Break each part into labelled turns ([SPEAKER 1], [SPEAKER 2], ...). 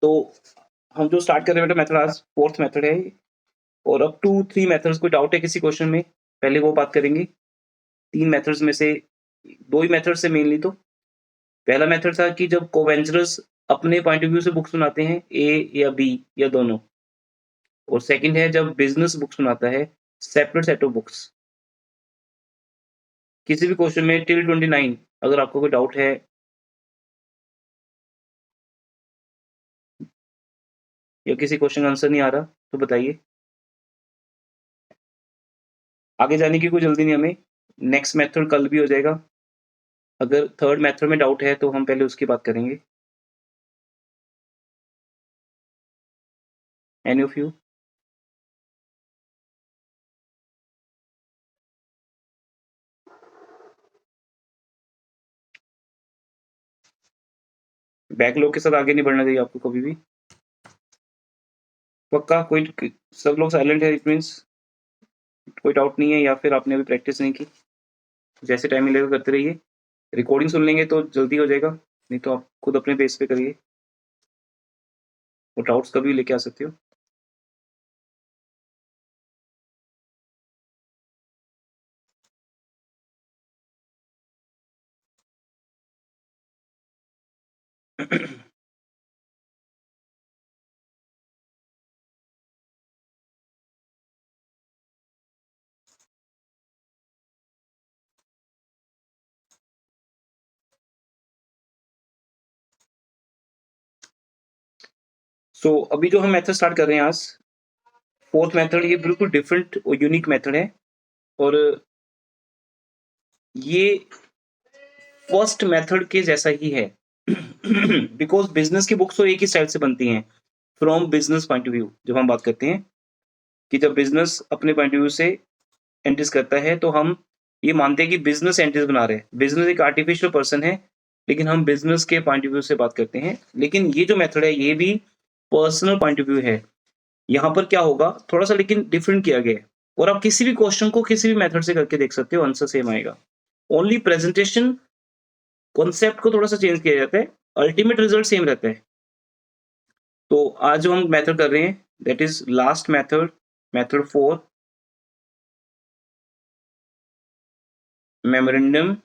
[SPEAKER 1] तो हम जो स्टार्ट कर रहे हैं बेटा मेथड आज 4th मेथड है और अप टू 3 मेथड्स। कोई डाउट है किसी क्वेश्चन में? पहले वो बात करेंगे। 3 मेथड्स में से 2 ही मेथड्स है मेनली। तो पहला मेथड था कि जब कोवेंचरस अपने पॉइंट ऑफ व्यू से बुक्स सुनाते हैं, ए या बी या दोनों। और सेकंड है जब बिजनेस बुक सुनाता है, सेपरेट सेट ऑफ बुक्स। किसी भी क्वेश्चन में टिल 29 अगर आपको कोई डाउट है या किसी क्वेश्चन का आंसर नहीं आ रहा तो बताइए। आगे जाने की कोई जल्दी नहीं हमें। नेक्स्ट मेथड कल भी हो जाएगा। अगर थर्ड मेथड में डाउट है तो हम पहले उसकी बात करेंगे। Any of you? बैकलॉग के साथ आगे नहीं बढ़ना चाहिए आपको कभी भी। पक्का? कोई सब लोग साइलेंट है, इट मीन्स कोई डाउट नहीं है या फिर आपने अभी प्रैक्टिस नहीं की? जैसे टाइम मिलेगा करते रहिए। रिकॉर्डिंग सुन लेंगे तो जल्दी हो जाएगा, नहीं तो आप खुद अपने पेस पे करिए। वो डाउट्स कभी लेके आ सकते हो। सो अभी जो हम मेथड स्टार्ट कर रहे हैं आज, 4th मेथड, ये बिल्कुल डिफरेंट और यूनिक मेथड है। और ये फर्स्ट मेथड के जैसा ही है बिकॉज बिजनेस की बुक्स तो एक ही स्टाइल से बनती हैं from business point of view. जब हम बात करते हैं कि जब बिजनेस अपने पॉइंट ऑफ व्यू से एंट्रीज करता है तो हम ये मानते हैं कि बिजनेस एंट्रीज बना रहे हैं। बिजनेस एक आर्टिफिशियल पर्सन है, लेकिन हम बिजनेस के पॉइंट ऑफ व्यू से बात करते हैं। लेकिन ये जो मेथड है ये भी पर्सनल पॉइंट ऑफ व्यू है। यहाँ पर क्या होगा थोड़ा सा लेकिन डिफरेंट किया गया है। और आप किसी भी क्वेश्चन को किसी भी मेथड से करके देख सकते हो, आंसर सेम आएगा। ओनली प्रेजेंटेशन कॉन्सेप्ट को थोड़ा सा चेंज किया जाता है, अल्टीमेट रिजल्ट सेम रहता है। तो आज जो हम मेथड कर रहे हैं that is last method, method 4, memorandum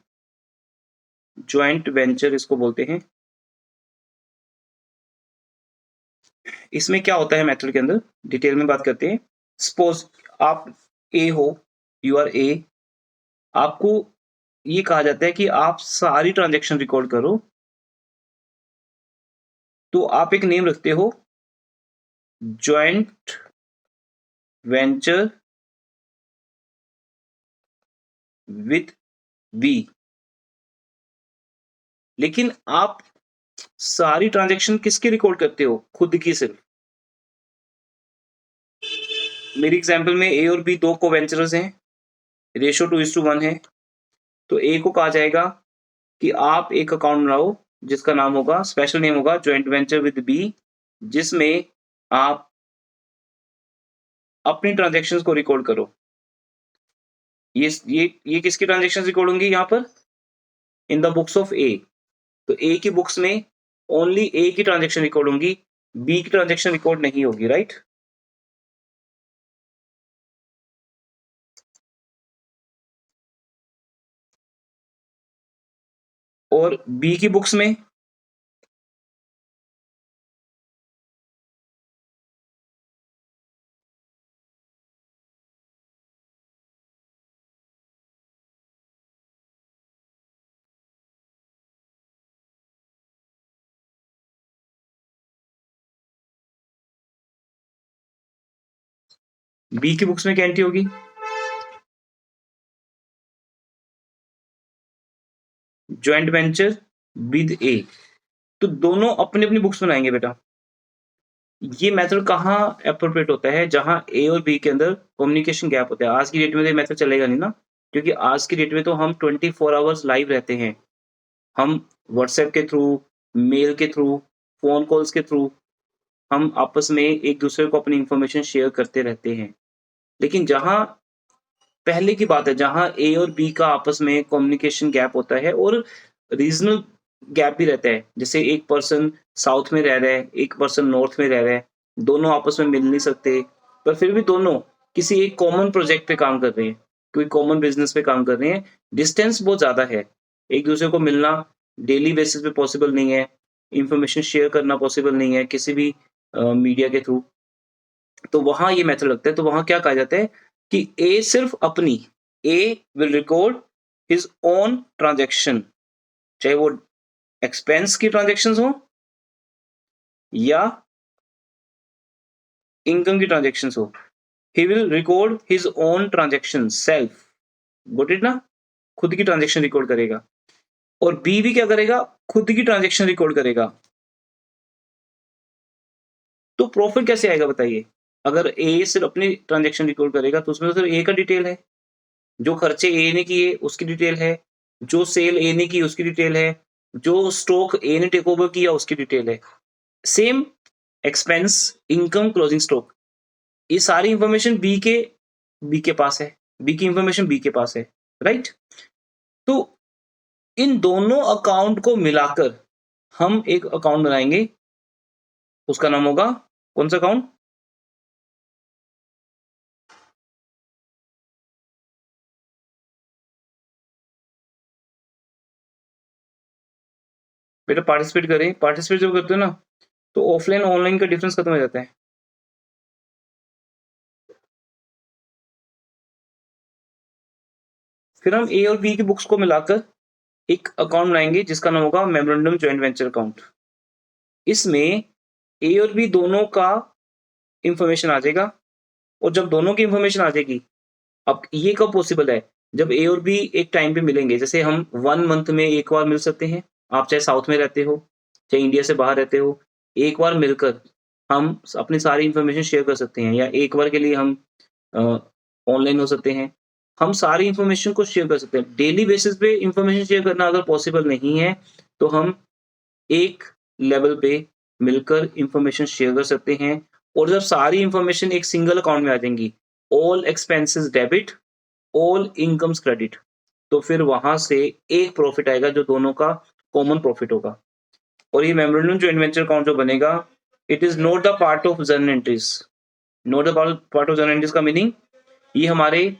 [SPEAKER 1] joint venture इसको बोलते हैं। इसमें क्या होता है मेथड के अंदर डिटेल में बात करते हैं। सपोज आप ए हो, यू आर ए, आपको ये कहा जाता है कि आप सारी ट्रांजैक्शन रिकॉर्ड करो। तो आप एक नेम रखते हो ज्वाइंट वेंचर विथ बी, लेकिन आप सारी ट्रांजैक्शन किसकी रिकॉर्ड करते हो? खुद की सिर्फ। मेरी एग्जांपल में ए और बी दो कोवेंचर्स हैं, रेशियो 2:1 है। तो ए को कहा जाएगा कि आप एक अकाउंट बनाओ जिसका नाम होगा, स्पेशल नेम होगा ज्वाइंट वेंचर विद बी, जिसमें आप अपनी ट्रांजैक्शंस को रिकॉर्ड करो। ये किसकी ट्रांजैक्शंस रिकॉर्ड होंगी यहाँ पर? इन द बुक्स ऑफ ए। तो ए की बुक्स में ओनली ए की ट्रांजैक्शन रिकॉर्ड होंगी, बी की ट्रांजैक्शन रिकॉर्ड नहीं होगी, राइट? और बी की बुक्स में बी की बुक्स में क्या एंट्री होगी? ज्वाइंट वेंचर विद ए। तो दोनों अपनी अपनी बुक्स बनाएंगे बेटा। ये मेथड कहाँ अप्रोप्रिएट होता है? जहां ए और बी के अंदर कम्युनिकेशन गैप होता है। आज की डेट में तो मेथड चलेगा नहीं ना, क्योंकि आज की डेट में तो हम 24 आवर्स लाइव रहते हैं। हम व्हाट्सएप के थ्रू, मेल के थ्रू, फोन कॉल्स के थ्रू हम आपस में एक दूसरे को अपनी इंफॉर्मेशन शेयर करते रहते हैं। लेकिन जहां पहले की बात है, जहां ए और बी का आपस में कम्युनिकेशन गैप होता है और रीजनल गैप भी रहता है, जैसे एक पर्सन साउथ में रह रहा है, एक पर्सन नॉर्थ में रह रहा है, दोनों आपस में मिल नहीं सकते, पर फिर भी दोनों किसी एक कॉमन प्रोजेक्ट पे काम कर रहे हैं, कोई कॉमन बिजनेस पे काम कर रहे हैं, डिस्टेंस बहुत ज़्यादा है, एक दूसरे को मिलना डेली बेसिस पे पॉसिबल नहीं है, इंफॉर्मेशन शेयर करना पॉसिबल नहीं है किसी भी मीडिया के थ्रू, तो वहाँ ये मेथड लगता है, तो वहाँ क्या कहा जाता है कि ए सिर्फ अपनी, A will record his own transaction, चाहे वो एक्सपेंस की ट्रांजैक्शंस हो या इनकम की ट्रांजैक्शंस हो, he will record his own transaction self, got it ना, खुद की ट्रांजैक्शन रिकॉर्ड करेगा। और बी भी क्या करेगा, खुद की ट्रांजैक्शन रिकॉर्ड करेगा। तो प्रॉफिट कैसे आएगा बताइए, अगर ए सिर्फ अपनी ट्रांजैक्शन रिकॉर्ड करेगा तो उसमें तो सिर्फ ए का डिटेल है, जो खर्चे ए ने किए उसकी डिटेल है, जो सेल ए ने की उसकी डिटेल है, जो स्टॉक ए ने टेक ओवर किया उसकी डिटेल है। Same expense, income, closing stock, ये सारी इंफॉर्मेशन बी के पास है, बी की इंफॉर्मेशन बी के पास है, राइट। तो इन दोनों अकाउंट को मिलाकर हम एक अकाउंट बनाएंगे, उसका नाम होगा कौन सा अकाउंट, बेटा पार्टिसिपेट करें, पार्टिसिपेट जब करते हो ना तो ऑफलाइन ऑनलाइन का डिफरेंस खत्म हो जाता है। फिर हम ए और बी की बुक्स को मिलाकर एक अकाउंट बनाएंगे जिसका नाम होगा मेमोरेंडम जॉइंट वेंचर अकाउंट। इसमें ए और बी दोनों का इंफॉर्मेशन आ जाएगा, और जब दोनों की इंफॉर्मेशन आ जाएगी, अब ये कब पॉसिबल है, जब ए और बी एक टाइम पे मिलेंगे, जैसे हम 1 मंथ में एक बार मिल सकते हैं, आप चाहे साउथ में रहते हो चाहे इंडिया से बाहर रहते हो, एक बार मिलकर हम अपनी सारी इंफॉर्मेशन शेयर कर सकते हैं, या एक बार के लिए हम ऑनलाइन हो सकते हैं, हम सारी इंफॉर्मेशन को शेयर कर सकते हैं। डेली बेसिस पे इंफॉर्मेशन शेयर करना अगर पॉसिबल नहीं है तो हम एक लेवल पे मिलकर इंफॉर्मेशन शेयर कर सकते हैं, और जब सारी इंफॉर्मेशन एक सिंगल अकाउंट में आ जाएंगी, all expenses debit, all incomes credit, तो फिर वहां से एक प्रॉफिट आएगा जो दोनों का कॉमन प्रॉफिट होगा। और ये मेमोरेंडम जॉइंट वेंचर अकाउंट जो बनेगा, it is not the part of journal entries, not the part of journal entries का मीनिंग, ये हमारे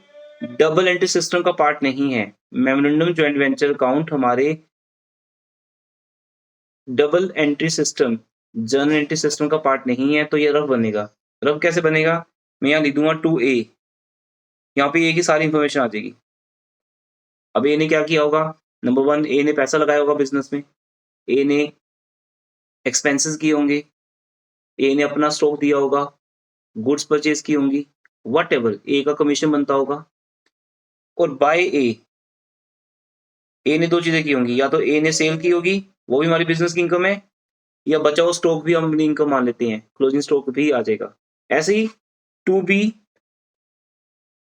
[SPEAKER 1] डबल एंट्री सिस्टम का पार्ट नहीं है। मेमोरेंडम जॉइंट वेंचर अकाउंट हमारे double entry system, journal entry system का पार्ट नहीं है, तो ये रफ बनेगा। रफ कैसे बनेगा, मैं यहाँ लिख दूंगा 2A, यहाँ पे ए की सारी इंफॉर्मेशन आ जाएगी। अब ए ने क्या किया होगा, नंबर 1 ए ने पैसा लगाया होगा बिजनेस में, ए ने एक्सपेंसेस किए होंगे, ए ने अपना स्टॉक दिया होगा, गुड्स परचेज की होंगी, व्हाटएवर ए का कमीशन बनता होगा। और बाय ए ने 2 चीजें की होंगी, या तो ए ने सेल की होगी, वो भी हमारी बिजनेस की इनकम है, या बचा हुआ स्टॉक भी हम अपनी इनकम मान लेते हैं, क्लोजिंग स्टॉक भी आ जाएगा। ऐसे ही 2B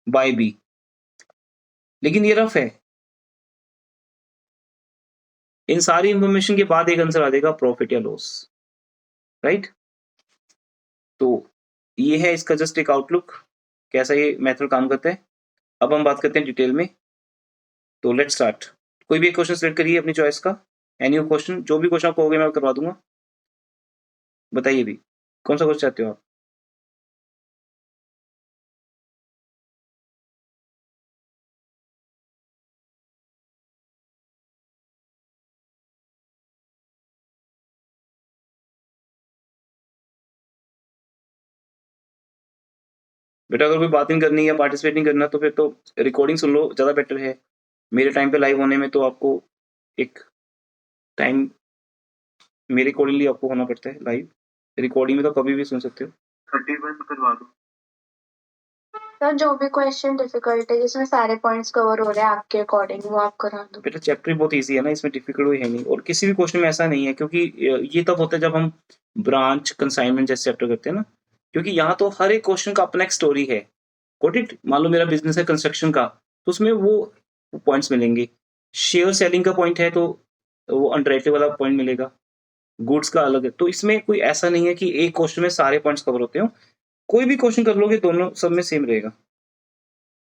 [SPEAKER 1] बाय बी, लेकिन ये रफ है। इन सारी इंफॉर्मेशन के बाद एक आंसर आ जाएगा प्रॉफिट या लॉस, राइट। तो ये है इसका जस्ट एक आउटलुक, कैसा ये मेथड काम करता है। अब हम बात करते हैं डिटेल में, तो लेट्स स्टार्ट। कोई भी एक क्वेश्चन सिलेक्ट करिए अपनी चॉइस का, एनी क्वेश्चन, जो भी क्वेश्चन आपको होगा मैं करवा दूंगा, बताइए भी कौन सा क्वेश्चन चाहते हो आप। बेटा अगर कोई बात नहीं करनी या पार्टिसिपेट नहीं करना तो फिर तो रिकॉर्डिंग सुन लो, ज़्यादा बेटर है। मेरे टाइम पे लाइव होने में तो आपको एक टाइम मेरे अकॉर्डिंगली आपको होना पड़ता है लाइव, रिकॉर्डिंग में तो कभी भी सुन सकते हो। 30 बंद करवा दो
[SPEAKER 2] सर। जो भी क्वेश्चन डिफिकल्ट है जिसमें सारे पॉइंट्स कवर हो रहे हैं आपके अकॉर्डिंग, वो आप करा दो।
[SPEAKER 1] बेटा चैप्टर बहुत इजी है ना, इसमें डिफिकल्ट कोई है नहीं, और किसी भी क्वेश्चन में ऐसा नहीं है, क्योंकि ये तब होता है जब हम ब्रांच कंसाइनमेंट जैसे चैप्टर करते हैं ना, क्योंकि यहाँ तो हर एक क्वेश्चन का अपना एक स्टोरी है। गॉट इट, मान लो मेरा बिजनेस है कंस्ट्रक्शन का, तो उसमें वो पॉइंट्स मिलेंगे। शेयर सेलिंग का पॉइंट है तो वो अंडरराइटेड वाला पॉइंट मिलेगा, गुड्स का अलग है। तो इसमें कोई ऐसा नहीं है कि एक क्वेश्चन में सारे पॉइंट्स कवर होते हो, कोई भी क्वेश्चन कर लोगे दोनों सब में सेम रहेगा।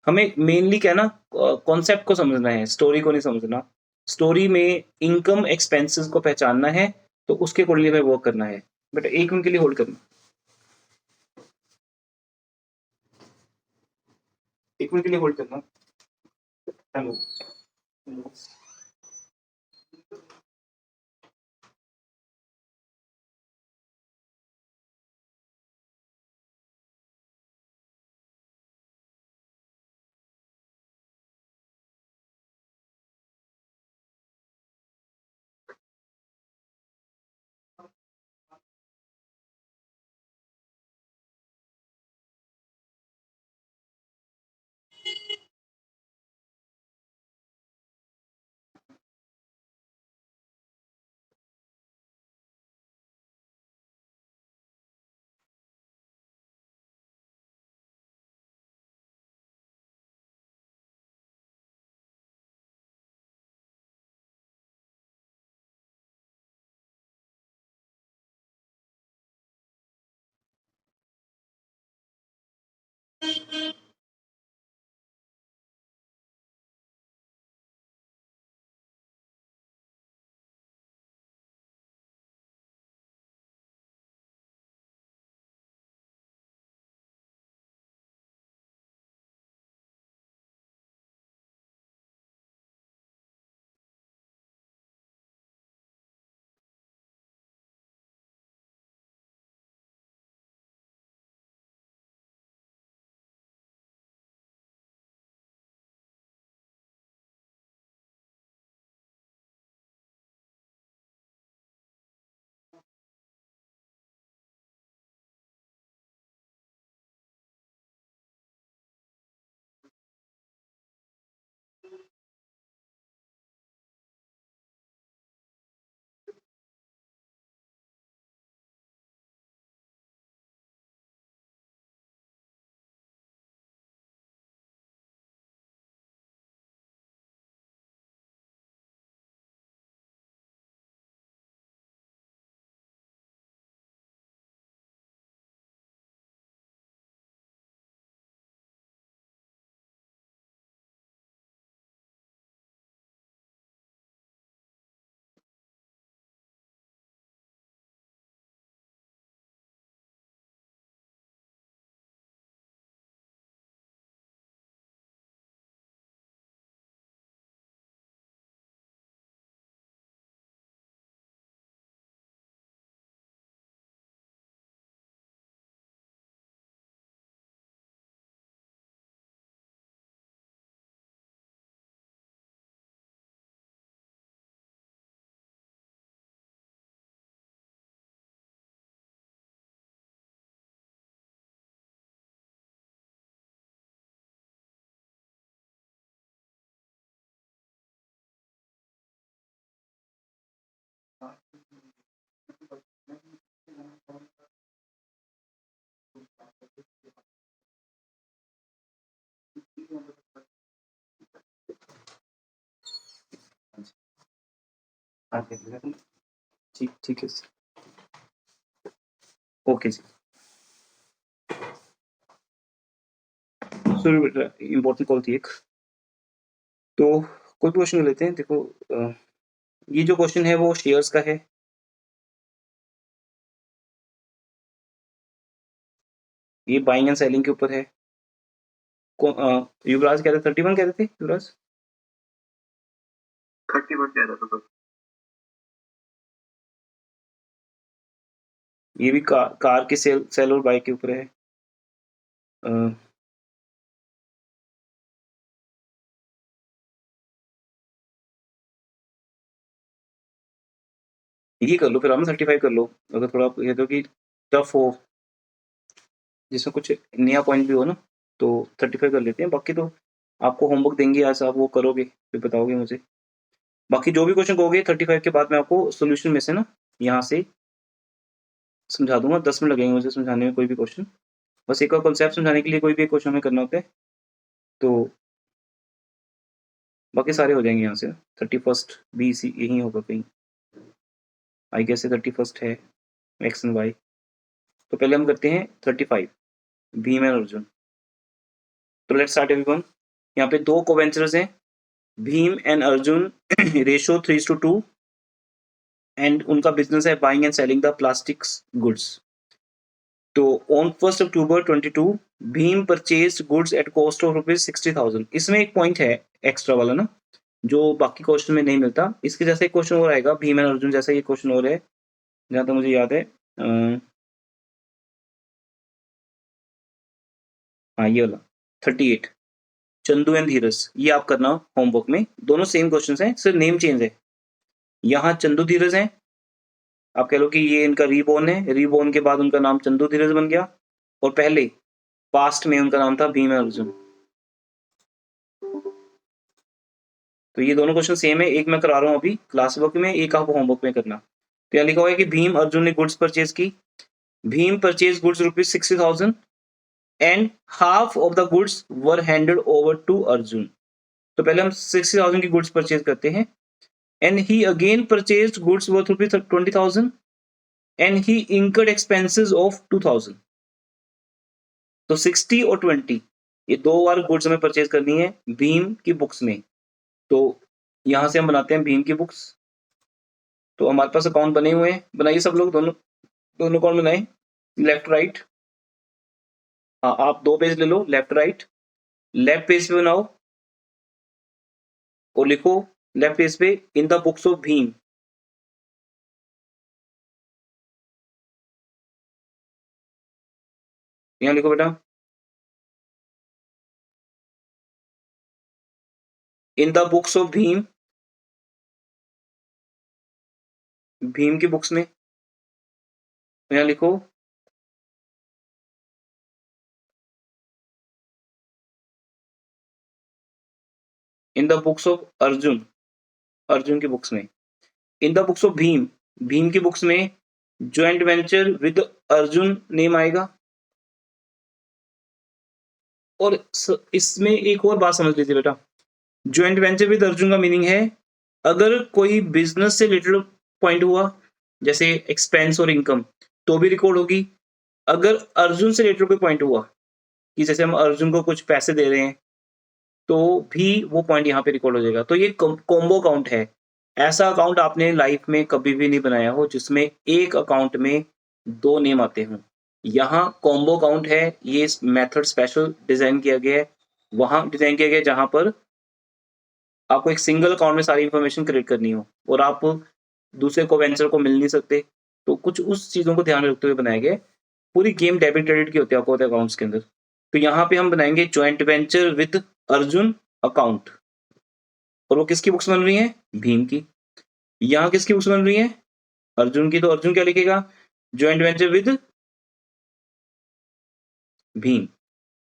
[SPEAKER 1] हमें मेनली क्या है ना, कॉन्सेप्ट को समझना है, स्टोरी को नहीं समझना। स्टोरी में इनकम एक्सपेंसेस को पहचानना है, तो उसके अकॉर्डिंगली हमें वर्क करना है। बट 1 मिनट के लिए होल्ड करना, 1 मिनट के लिए होल्ड करना। हेलो, ठीक ठीक है, ओके जी। सर बेटा इम्पोर्टेंट कॉल थी एक, तो कोई भी क्वेश्चन लेते हैं। देखो ये जो क्वेश्चन है वो शेयर्स का है। ये बाइंग एंड सेलिंग के ऊपर है। युवराज कह रहे 31 कह रहे थे युवराज,
[SPEAKER 3] 31 कह रहा था सर।
[SPEAKER 1] ये भी कार के सेल और बाय के ऊपर है। ये कर लो फिर आप ना 35 कर लो, अगर थोड़ा आप कहते हो कि टफ हो, जिसमें कुछ नया पॉइंट भी हो ना, तो 35 कर लेते हैं। बाकी तो आपको होमवर्क देंगे आज, आप वो करोगे फिर बताओगे मुझे। बाकी जो भी क्वेश्चन कहोगे 35 के बाद मैं आपको सोल्यूशन में से ना यहाँ से समझा दूंगा। 10 मिनट लगेंगे मुझे समझाने में कोई भी क्वेश्चन। बस एक और कॉन्सेप्ट समझाने के लिए कोई भी क्वेश्चन हमें करना होता है, तो बाकी सारे हो जाएंगे यहाँ से। 31 भी इसी यही होगा कहीं, आई गेस 31 है एक्स एंड वाई। तो पहले हम करते हैं 35 भीम एंड अर्जुन। तो लेट्स स्टार्ट एवरीवन। यहाँ पे 2 कोवेंचर्स हैं, Bhim and Arjun ratio 3:2 and उनका बिजनेस है buying and selling the plastics goods. तो on 1 October 22 Bhim purchase goods at cost of ₹60,000। इसमें एक पॉइंट है एक्स्ट्रा वाला ना, जो बाकी क्वेश्चन में नहीं मिलता। इसके जैसा एक क्वेश्चन और आएगा, भीम एंड अर्जुन जैसा ये क्वेश्चन और है, जहाँ तक मुझे याद है। हाँ ये वाला 38 चंदू एंड धीरज, ये आप करना होमवर्क में। दोनों सेम क्वेश्चन हैं, सिर्फ नेम चेंज है। यहाँ चंदू धीरज है, आप कह लो कि ये इनका रीबोर्न है, रीबोर्न के बाद उनका नाम चंदू धीरज बन गया, और पहले पास्ट में उनका नाम था भीम एंड अर्जुन। तो ये दोनों क्वेश्चन सेम है, एक मैं करा रहा हूँ अभी क्लास वर्क में, एक आप होमवर्क में करना। तो यहाँ लिखा हुआ है कि भीम अर्जुन ने गुड्स परचेज की। Bhim purchase goods ₹60,000 and half of the goods were handed over to Arjun. तो पहले हम 60,000 की गुड्स परचेज करते हैं, and he again purchased goods worth ₹20,000 and he incurred expenses of 2,000। तो 60 और 20 ये दो बार गुड्स हमें परचेज करनी है भीम की बुक्स में। तो यहां से हम बनाते हैं भीम की बुक्स। तो हमारे पास अकाउंट बने हुए हैं, बनाइए सब लोग, दोनों दोनों अकाउंट बनाए, लेफ्ट राइट। हाँ आप 2 पेज ले लो, लेफ्ट राइट। लेफ्ट पेज पे बनाओ और लिखो लेफ्ट पेज पे इन द बुक्स ऑफ भीम। यहाँ लिखो बेटा इन the books of Bhim, Bhim की बुक्स में। यहाँ लिखो इन the books of Arjun, Arjun की बुक्स में। इन the books of Bhim, Bhim की बुक्स में joint venture with Arjun name आएगा। और इसमें एक और बात समझ लीजिए बेटा, ज्वाइंट वेंचर विद अर्जुन का मीनिंग है अगर कोई बिजनेस से रिलेटेड पॉइंट हुआ, जैसे एक्सपेंस और इनकम, तो भी रिकॉर्ड होगी। अगर अर्जुन से रिलेटेड कोई पॉइंट हुआ कि जैसे हम अर्जुन को कुछ पैसे दे रहे हैं, तो भी वो पॉइंट यहाँ पे रिकॉर्ड हो जाएगा। तो ये कॉम्बो अकाउंट है। ऐसा अकाउंट आपने लाइफ में कभी भी नहीं बनाया हो जिसमें एक अकाउंट में 2 नेम आते हों। यहाँ कॉम्बो अकाउंट है, ये मेथड स्पेशल डिजाइन किया गया है, वहां डिजाइन किया गया है जहां पर आपको एक सिंगल अकाउंट में सारी इंफॉर्मेशन क्रिएट करनी हो और आप दूसरे को वेंचर को मिल नहीं सकते। तो कुछ उस चीजों को ध्यान में रखते हुए बनाया गया है। पूरी गेम डेबिट क्रेडिट की होती है आपको अकाउंट्स के अंदर। तो यहाँ पे हम बनाएंगे joint venture with Arjun account, और वो किसकी बुक्स बन रही है? भीम की। यहाँ किसकी बुक्स बन रही है? अर्जुन की। तो अर्जुन क्या लिखेगा? Joint venture with Bhim.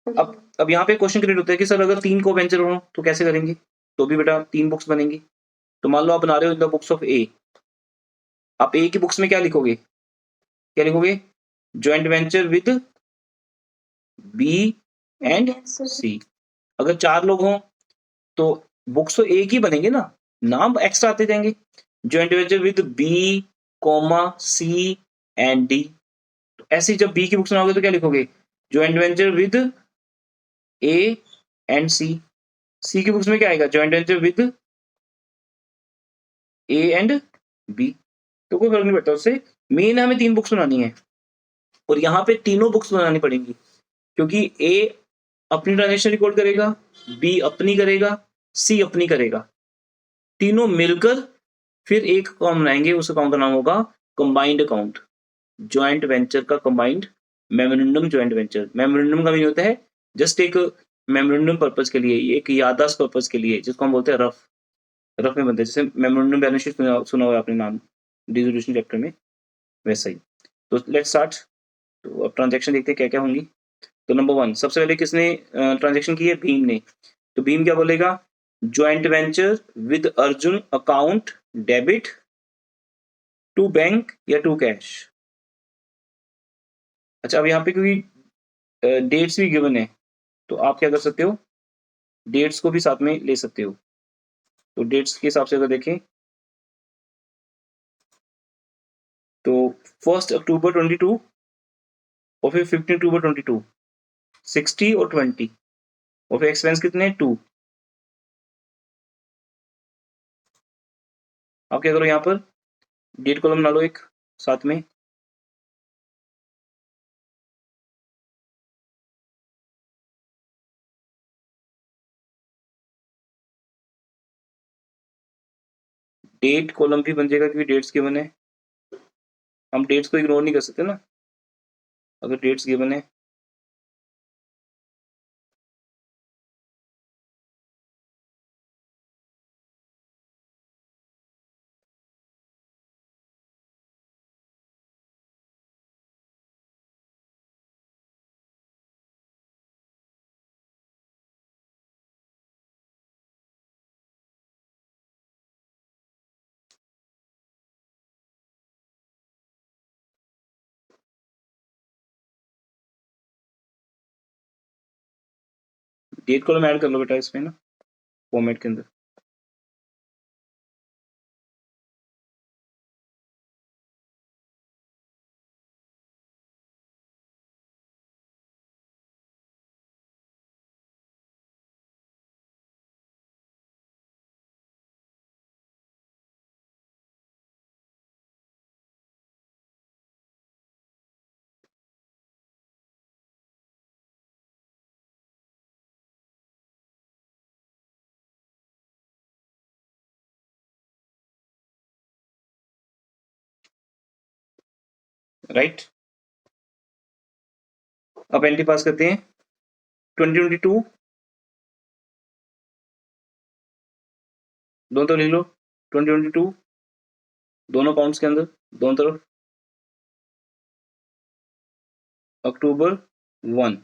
[SPEAKER 1] अब यहाँ पे क्वेश्चन क्रिएट होता है कि सर अगर 3 को वेंचर हो तो कैसे करेंगे? तो भी बेटा 3 बुक्स बनेंगी। तो मान लो आप बना रहे हो in the books of A, आप ए की बुक्स में क्या लिखोगे? क्या लिखोगे? Joint venture with B and C. अगर 4 लोग हों तो बुक्स तो एक ही बनेंगे ना, नाम एक्स्ट्रा आते जाएंगे। Joint venture with B comma C and D. ऐसे ही जब बी की बुक्स बनाओगे तो क्या लिखोगे? Joint venture with A and C. C की बुक्स में क्या आएगा? Joint venture with A and B. तो कोई फर्क नहीं पड़ता उससे, मेन हमें 3 बुक्स बनानी है और यहाँ पे तीनों बुक्स बनानी पड़ेंगी, क्योंकि ए अपनी ट्रांजेक्शन रिकॉर्ड करेगा, बी अपनी करेगा, सी अपनी करेगा, तीनों मिलकर फिर एक अकाउंट बनाएंगे। उस अकाउंट का नाम होगा कंबाइंड अकाउंट, ज्वाइंट वेंचर का combined memorandum joint venture. Memorandum का मीन होता है जस्ट एक मेमोरेंडम पर्पज के लिए, एक याददाश्त पर्पज के लिए, जिसको हम बोलते हैं रफ। रफ में बनते हैं, जैसे मेमोरेंडम बैलेंस शीट सुना हुआ आपने नाम डिसोल्यूशन चैप्टर में, वैसा ही। तो लेट्स स्टार्ट। तो अब ट्रांजेक्शन देखते हैं क्या क्या होंगी। तो नंबर 1 सबसे पहले किसने ट्रांजेक्शन की है? भीम ने। तो भीम क्या बोलेगा? Joint venture with Arjun account debit to bank या टू कैश। अच्छा, अब यहाँ पे क्योंकि डेट्स भी गिवन है तो आप क्या कर सकते हो? डेट्स को भी साथ में ले सकते हो। तो डेट्स के हिसाब से अगर देखें तो 1 अक्टूबर 22 और फिर 15 अक्टूबर 22, 60 और 20, और फिर एक्सपेंस कितने? 2। आप क्या करो यहाँ पर डेट कॉलम बना लो एक साथ में, डेट कॉलम भी बन जाएगा क्योंकि डेट्स गिवन है, हम डेट्स को इग्नोर नहीं कर सकते ना अगर डेट्स गिवन है। डेट कॉलम ऐड कर लो बेटा इसमें ना फॉर्मेट के अंदर। राइट, अब एंट्री पास करते हैं 2022 दोनों तरफ लिख लो 2022 दोनों अकाउंट्स के अंदर दोनों तरफ अक्टूबर 1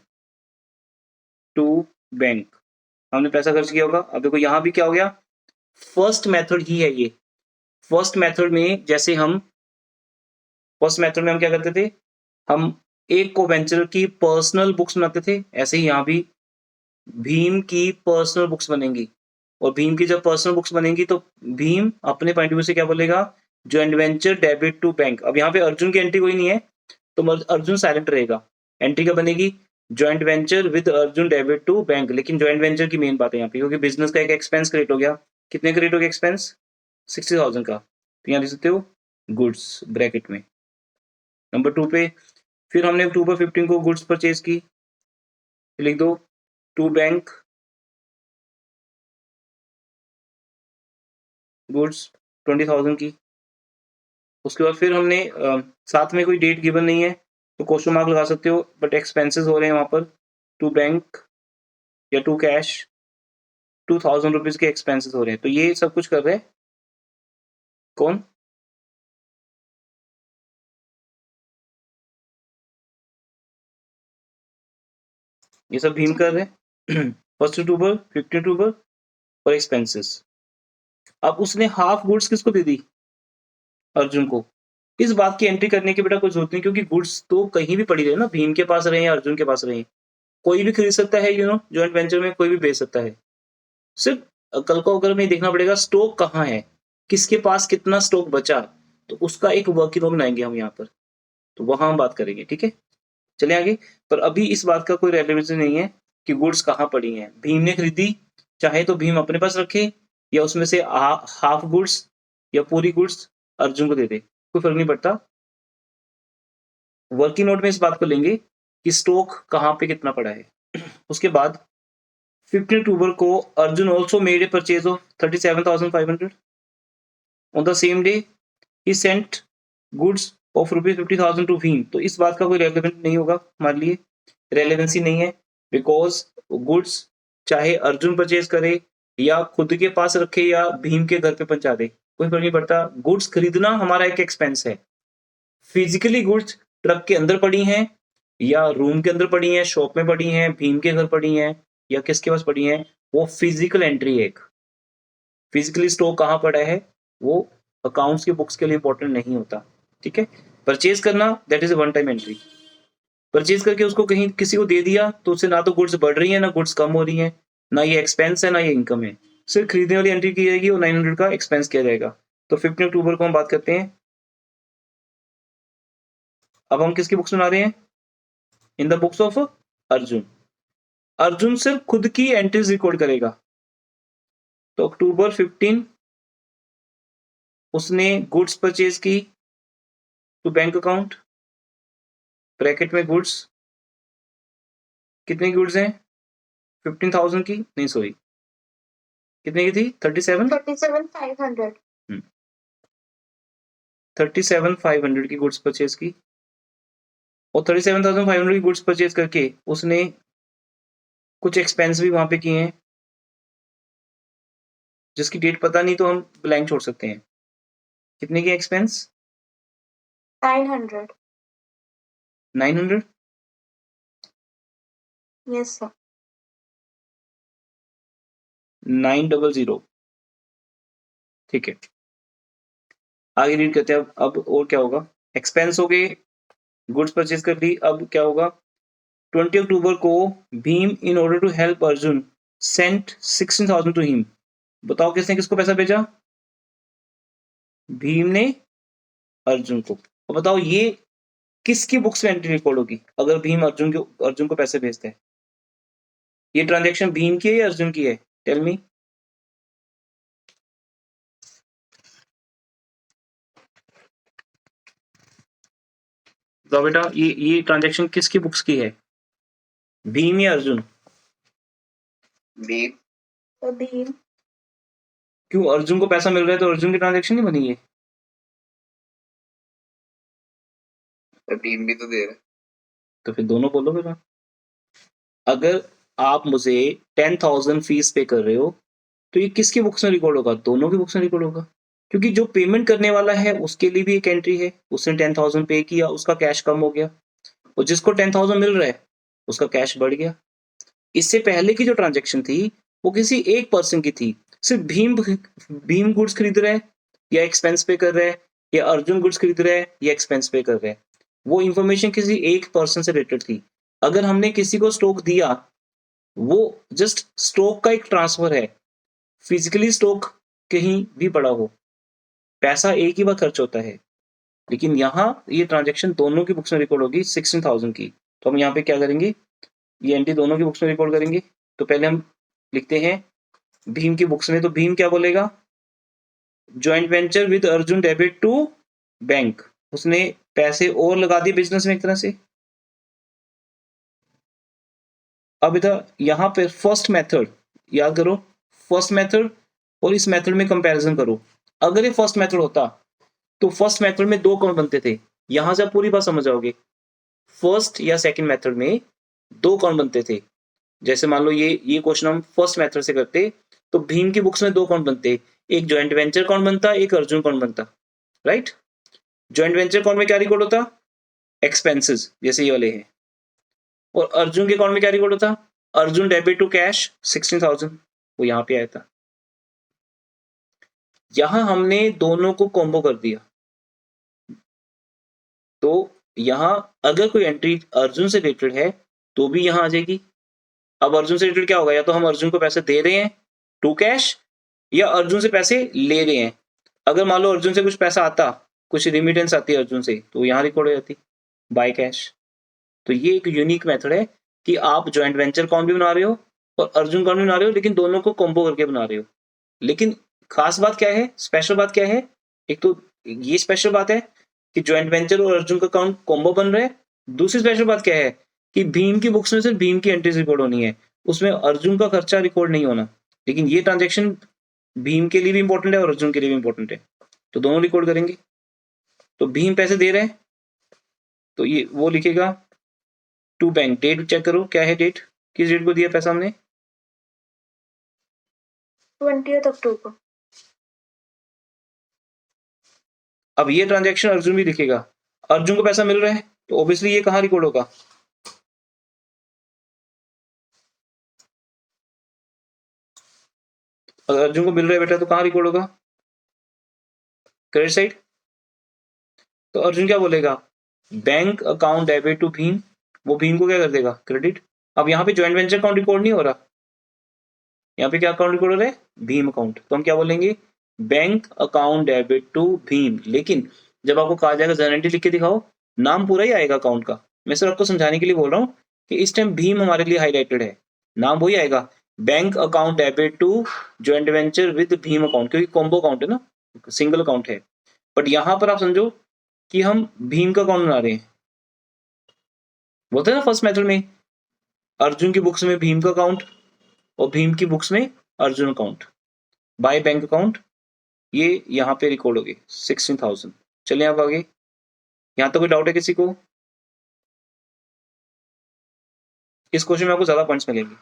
[SPEAKER 1] टू बैंक, हमने पैसा खर्च किया होगा। अब देखो यहाँ भी क्या हो गया, फर्स्ट मेथड ही है ये। फर्स्ट मेथड में जैसे हम फर्स्ट मेथड में हम क्या करते थे, हम एक को वेंचर की पर्सनल बुक्स बनाते थे, ऐसे ही यहाँ भी भीम की पर्सनल बुक्स बनेंगी। और भीम की जब पर्सनल बुक्स बनेंगी तो भीम अपने पॉइंट ऑफ व्यू से क्या बोलेगा, joint venture debit to bank. अब यहाँ पे अर्जुन की एंट्री कोई नहीं है तो अर्जुन साइलेंट रहेगा। एंट्री क्या बनेगी, joint venture with Arjun debit to bank. लेकिन जॉइंट वेंचर की मेन बात है यहाँ पे, क्योंकि बिजनेस का एक एक्सपेंस क्रिएट हो गया। कितने क्रिएट हो गया एक्सपेंस, 60,000 का, तो यहाँ लिख सकते हो गुड्स ब्रैकेट में। नंबर 2 पे फिर हमने अक्टूबर 15 को गुड्स परचेज की, लिख दो टू बैंक गुड्स 20,000 की। उसके बाद फिर हमने साथ में कोई डेट गिवन नहीं है तो क्वेश्चन मार्क लगा सकते हो, बट एक्सपेंसेस हो रहे हैं वहां पर टू बैंक या टू कैश 2,000 रुपीज के एक्सपेंसेस हो रहे हैं। तो ये सब कुछ कर रहे हैं कौन, ये सब भीम कर रहे हैं 1 अक्टूबर 15 अक्टूबर और एक्सपेंसेस। अब उसने हाफ गुड्स किसको दे दी, अर्जुन को। इस बात की एंट्री करने की बेटा कोई जरूरत नहीं, क्योंकि गुड्स तो कहीं भी पड़ी रहे ना, भीम के पास रहे या अर्जुन के पास रहे, कोई भी खरीद सकता है, जॉइंट वेंचर में कोई भी बेच सकता है। सिर्फ कल को अगर हमें देखना पड़ेगा स्टॉक कहाँ है, किसके पास कितना स्टॉक बचा, तो उसका एक वर्किंग नोट बनाएंगे हम यहाँ पर, तो वहां हम बात करेंगे। ठीक है, चले आगे। पर अभी इस बात का कोई रेलेवेंस नहीं है कि गुड्स कहाँ पड़ी हैं। भीम ने खरीदी, चाहे तो भीम अपने पास रखे या उसमें से हाफ गुड्स या पूरी गुड्स अर्जुन को दे दे, कोई फर्क नहीं पड़ता। वर्किंग नोट में इस बात को लेंगे कि स्टॉक कहाँ पे कितना पड़ा है। उसके बाद 15 अक्टूबर को Arjun also made a purchase of 37,500 on the same day he sent goods of ₹50,000 to Bhim. तो इस बात का कोई रेलेवेंट नहीं होगा हमारे लिए, रेलेवेंसी नहीं है, बिकॉज गुड्स चाहे अर्जुन परचेज करे या खुद के पास रखे या भीम के घर पे पहुंचा दे, कोई फर्क नहीं पड़ता। गुड्स खरीदना हमारा एक एक्सपेंस है। फिजिकली गुड्स ट्रक के अंदर पड़ी हैं या रूम के अंदर पड़ी हैं, शॉप में पड़ी हैं, भीम के घर पड़ी हैं या किसके पास पड़ी हैं, वो फिजिकल एंट्री है। एक फिजिकली स्टॉक कहाँ पड़ा है वो अकाउंट्स के बुक्स के लिए इंपॉर्टेंट नहीं होता। ठीक है, परचेज करना that is a one time entry. Purchase करके उसको कहीं किसी को दे दिया तो उससे ना तो गुड्स बढ़ रही है ना गुड्स कम हो रही है, ना ये एक्सपेंस है ना ये इनकम है। सिर्फ खरीदने वाली एंट्री की जाएगी और 900 का एक्सपेंस किया जाएगा। तो 15 अक्टूबर को हम बात करते हैं। अब हम किसकी बुक्स बना रहे हैं, इन the books of Arjun. Arjun सिर्फ खुद की एंट्रीज रिकॉर्ड करेगा। तो अक्टूबर 15 उसने गुड्स परचेज की टू बैंक अकाउंट, ब्रैकेट में गुड्स, कितने गुड्स हैं? 15,000 की, नहीं सॉरी, कितने की थी? 37
[SPEAKER 2] 37,500
[SPEAKER 1] 37,500 की गुड्स परचेज की, और 37,500 की गुड्स परचेज करके उसने कुछ एक्सपेंस भी वहां पे किए हैं जिसकी डेट पता नहीं, तो हम ब्लैंक छोड़ सकते हैं। कितने के एक्सपेंस?
[SPEAKER 2] 900
[SPEAKER 1] 900।
[SPEAKER 2] यस सर
[SPEAKER 1] 900, ठीक है। आगे रीड करते हैं। अब और क्या होगा? एक्सपेंस हो गए, गुड्स परचेज कर ली, अब क्या होगा? 20 अक्टूबर को Bhim in order to help Arjun sent 16,000 to him. बताओ किसने किसको पैसा भेजा? भीम ने अर्जुन को। अब बताओ ये किसकी बुक्स में एंट्री रिकॉर्ड होगी अगर भीम अर्जुन को पैसे भेजते हैं? ये ट्रांजैक्शन भीम की है या अर्जुन की है? Tell me. तो बेटा ये ट्रांजैक्शन किसकी बुक्स की है? भीम या अर्जुन?
[SPEAKER 3] भीम।
[SPEAKER 2] तो भीम
[SPEAKER 1] क्यों? अर्जुन को पैसा मिल रहा है तो अर्जुन की ट्रांजैक्शन नहीं बनी है?
[SPEAKER 3] तो भीम भी तो दे रहा है।
[SPEAKER 1] तो फिर दोनों बोलो बेटा। अगर आप मुझे 10,000 फीस पे कर रहे हो तो ये किसकी बुक्स में रिकॉर्ड होगा? दोनों की बुक्स में रिकॉर्ड होगा, क्योंकि जो पेमेंट करने वाला है उसके लिए भी एक एंट्री है, उसने 10,000 पे किया, उसका कैश कम हो गया, और जिसको 10,000 मिल रहा है उसका कैश बढ़ गया। इससे पहले की जो ट्रांजेक्शन थी वो किसी एक पर्सन की थी, सिर्फ भीम गुड्स खरीद रहा है या एक्सपेंस पे कर रहा है, या अर्जुन गुड्स खरीद रहा है या एक्सपेंस पे कर रहा है, वो इंफॉर्मेशन किसी एक पर्सन से रिलेटेड थी। अगर हमने किसी को स्टॉक दिया, वो जस्ट स्टॉक का एक ट्रांसफर है, फिजिकली स्टॉक कहीं भी पड़ा हो, पैसा एक ही बार खर्च होता है। लेकिन यहाँ ये ट्रांजेक्शन दोनों की बुक्स में रिकॉर्ड होगी 16,000 की। तो हम यहाँ पे क्या करेंगे? ये एंट्री दोनों की बुक्स में रिकॉर्ड करेंगे। तो पहले हम लिखते हैं भीम की बुक्स में, तो भीम क्या बोलेगा? Joint venture with Arjun debit to bank. उसने पैसे और लगा दिए बिजनेस में एक तरह से। अब इधर यहाँ पे फर्स्ट मेथड याद करो, फर्स्ट मेथड और इस मेथड में कंपैरिजन करो। अगर ये फर्स्ट मेथड होता तो फर्स्ट मेथड में 2 अकाउंट बनते थे। यहां से आप पूरी बात समझ जाओगे। फर्स्ट या सेकंड मेथड में 2 अकाउंट बनते थे। जैसे मान लो ये क्वेश्चन हम फर्स्ट मेथड से करते तो भीम की बुक्स में 2 अकाउंट बनते, एक ज्वाइंट वेंचर अकाउंट बनता, एक अर्जुन अकाउंट बनता, राइट। ज्वाइंट वेंचर अकाउंट में क्या रिकॉर्ड होता? एक्सपेंसेस, जैसे ये वाले हैं। और अर्जुन के अकाउंट में क्या रिकॉर्ड होता? अर्जुन डेबिट टू कैश 16,000, वो यहाँ पे आया था। यहां हमने दोनों को कॉम्बो कर दिया, तो यहां अगर कोई एंट्री अर्जुन से रिलेटेड है तो भी यहां आ जाएगी। अब अर्जुन से रिलेटेड क्या होगा? या तो हम अर्जुन को पैसे दे रहे हैं टू कैश, या अर्जुन से पैसे ले रहे हैं। अगर मान लो अर्जुन से कुछ पैसा आता, कुछ रिमिटेंस आती है अर्जुन से, तो यहाँ रिकॉर्ड हो जाती बाय कैश। तो ये एक यूनिक मेथड है कि आप ज्वाइंट वेंचर अकाउंट भी बना रहे हो और अर्जुन अकाउंट भी बना रहे हो, लेकिन दोनों को कॉम्बो करके बना रहे हो। लेकिन खास बात क्या है, स्पेशल बात क्या है? एक तो ये स्पेशल बात है कि ज्वाइंट वेंचर और अर्जुन का अकाउंट कॉम्बो बन रहा है। दूसरी स्पेशल बात क्या है कि भीम की बुक्स में सिर्फ भीम की एंट्रीज रिकॉर्ड होनी है, उसमें अर्जुन का खर्चा रिकॉर्ड नहीं होना। लेकिन ये ट्रांजेक्शन भीम के लिए भी इंपॉर्टेंट है और अर्जुन के लिए भी इंपॉर्टेंट है, तो दोनों रिकॉर्ड करेंगे। तो भीम पैसे दे रहे हैं तो ये वो लिखेगा टू बैंक। डेट चेक करो, क्या है डेट? किस डेट को दिया पैसा हमने?
[SPEAKER 2] 20th अक्टूबर।
[SPEAKER 1] अब ये ट्रांजैक्शन अर्जुन भी लिखेगा। अर्जुन को पैसा मिल रहा है तो ऑब्वियसली ये कहां रिकॉर्ड होगा? अगर अर्जुन को मिल रहा है बेटा तो कहां रिकॉर्ड होगा? Credit side. तो अर्जुन क्या बोलेगा? Bank account debit to Bhim, वो भीम को क्या कर देगा? क्रेडिट। अब यहाँ पे ज्वाइंट वेंचर अकाउंट रिकॉर्ड नहीं हो रहा, यहाँ पे क्या अकाउंट रिकॉर्ड हो रहा है? भीम अकाउंट। तो हम क्या बोलेंगे? Bank account debit to Bhim. लेकिन जब आपको कहा जाएगा जनरल लिख के दिखाओ, नाम पूरा ही आएगा अकाउंट का। मैं सिर्फ आपको समझाने के लिए बोल रहा हूँ कि इस टाइम भीम हमारे लिए हाईलाइटेड है, नाम वही आएगा, bank account debit to joint venture with Bhim account, क्योंकि कॉम्बो अकाउंट है ना। सिंगल अकाउंट है। बट यहाँ पर आप समझो कि हम भीम का अकाउंट बना रहे हैं, बोलते हैं ना फर्स्ट मेथड में अर्जुन की बुक्स में भीम का अकाउंट और भीम की बुक्स में Arjun account by bank account, ये यहाँ पे रिकॉर्ड हो गए 16,000। चलिए आप आगे, यहाँ तो कोई डाउट है किसी को? इस क्वेश्चन में आपको ज्यादा पॉइंट्स मिलेंगे।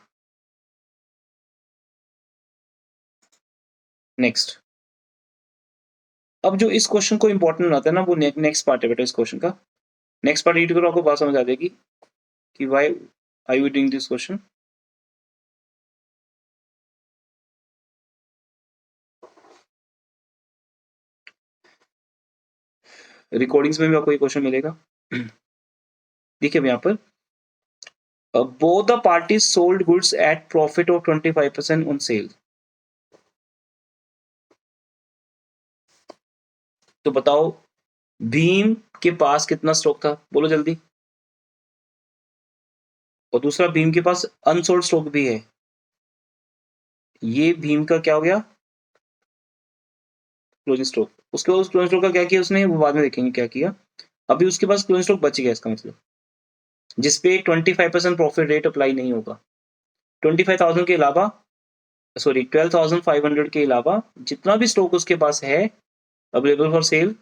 [SPEAKER 1] नेक्स्ट, अब जो इस क्वेश्चन को इंपॉर्टेंट बनाता है ना वो नेक्स्ट पार्ट है बेटा इस क्वेश्चन का। नेक्स्ट पार्ट रीड करो, आपको बात समझ आ जाएगी कि why are you doing this question. Recordings में भी आपको ये क्वेश्चन मिलेगा। देखिए यहाँ पर both the parties sold goods at profit of 25% on sale। तो बताओ भीम के पास कितना स्टॉक था, बोलो जल्दी। और दूसरा भीम के पास अनसोल्ड स्टॉक भी है। ये भीम का क्या हो गया, क्लोजिंग स्टॉक। उसके बाद उस क्लोजिंग स्टॉक का क्या किया उसने, वो बाद में देखेंगे क्या किया। अभी उसके पास क्लोजिंग स्टॉक बच गया, इसका मतलब जिसपे 25% प्रॉफिट रेट अप्लाई नहीं होगा। 25,000 के अलावा, सॉरी 12,500 के अलावा जितना भी स्टॉक उसके पास है अवेलेबल फॉर सेल,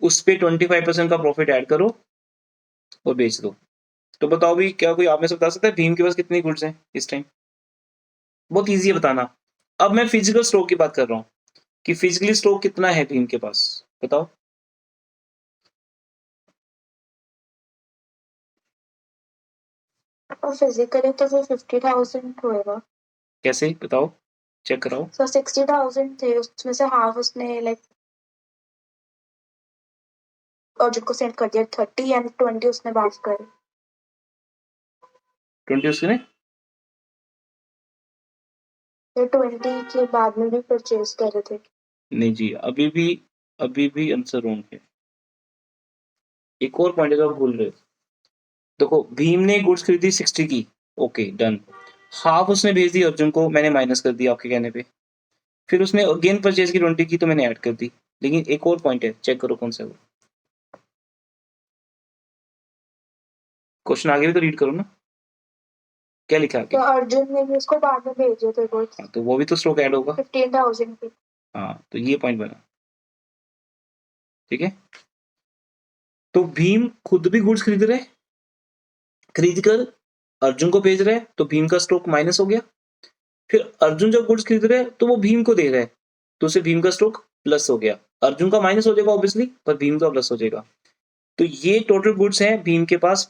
[SPEAKER 1] उस पे 25% का प्रॉफिट ऐड करो और बेच दो। तो बताओ भी, क्या कोई आप में से बता सकता है भीम के पास कितनी गुड्स हैं इस टाइम? बहुत इजी है बताना। अब मैं फिजिकल स्टॉक की बात कर रहा हूँ कि फिजिकली स्टॉक कितना है भीम के पास, बताओ।
[SPEAKER 2] और फिजिकली तो फिर 50,000 होएगा।
[SPEAKER 1] कैसे बताओ, चेक कराओ।
[SPEAKER 2] सो 60,000 थे, उसमें से हाफ उसने लाइक और जिनको सेंड कर दिया 30 एंड 20 उसने बात करे।
[SPEAKER 1] 20 उसने,
[SPEAKER 2] फिर 20 के बाद में भी परचेज कर रहे थे।
[SPEAKER 1] नहीं जी, अभी भी आंसर रॉन्ग है। एक और पॉइंट है जो आप भूल रहे हो। देखो भीम ने गुड्स खरीदी 60 की, ओके डन। हाफ उसने भेज दी अर्जुन को, मैंने माइनस कर दिया आपके कहने पे। फिर उसने अगेन परचेज की 20 की, तो मैंने ऐड कर दी। लेकिन एक और पॉइंट है, चेक करो कौन सा है वो। क्वेश्चन आगे भी तो रीड करो ना, क्या लिखा है आगे?
[SPEAKER 2] तो अर्जुन ने भी उसको बाद में भेजे थे गुड्स।
[SPEAKER 1] हाँ, तो वो भी तो स्टॉक ऐड होगा।
[SPEAKER 2] 15,000 के।
[SPEAKER 1] हाँ, तो ये पॉइंट बना, ठीक है। तो भीम खुद भी गुड्स खरीद रहे, खरीद कर अर्जुन को भेज रहे हैं, तो भीम का स्टॉक माइनस हो गया। फिर अर्जुन जब गुड्स खरीद रहे हैं तो वो भीम को दे रहे हैं, तो उसे भीम का स्टॉक प्लस हो गया। अर्जुन का माइनस हो जाएगा ऑब्वियसली, पर भीम का प्लस हो जाएगा। तो ये टोटल गुड्स हैं भीम के पास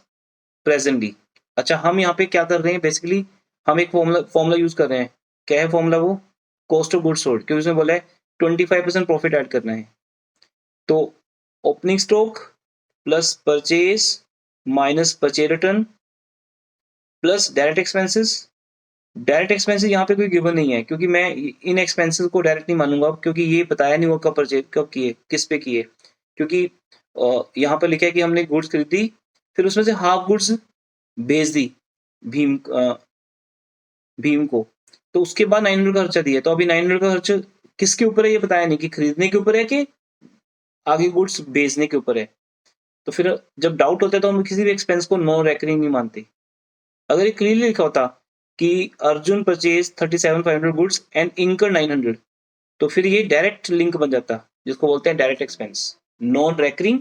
[SPEAKER 1] प्रेजेंटली। अच्छा, हम यहाँ पे क्या कर रहे हैं, बेसिकली हम एक फॉर्मूला यूज कर रहे हैं। क्या है फॉर्मूला? वो कॉस्ट ऑफ गुड्स सोल्ड, क्योंकि उसने बोला है 25% प्रॉफिट ऐड करना है। तो opening stock plus purchase minus purchase return plus direct expenses. Direct expenses यहाँ पे कोई गिवन नहीं है, क्योंकि मैं इन एक्सपेंसेस को डायरेक्ट नहीं मानूंगा, क्योंकि ये बताया नहीं हुआ कब परचेज कब किए, किस पे किए। क्योंकि यहाँ पर लिखा है कि हमने गुड्स खरीदी, फिर उसमें से हाफ गुड्स बेच दी भीम को, तो उसके बाद 900 का खर्चा दिया। तो अभी 900 का खर्चा किसके ऊपर है ये बताया नहीं, कि खरीदने के ऊपर है कि आगे गुड्स बेचने के ऊपर है। तो फिर जब डाउट होता है तो हम किसी भी एक्सपेंस को नॉन रेकरिंग नहीं मानते। अगर ये क्लियरली लिखा होता कि अर्जुन परचेज 37,500 गुड्स एंड इंकर 900, तो फिर ये डायरेक्ट लिंक बन जाता, जिसको बोलते हैं direct expense, non recurring.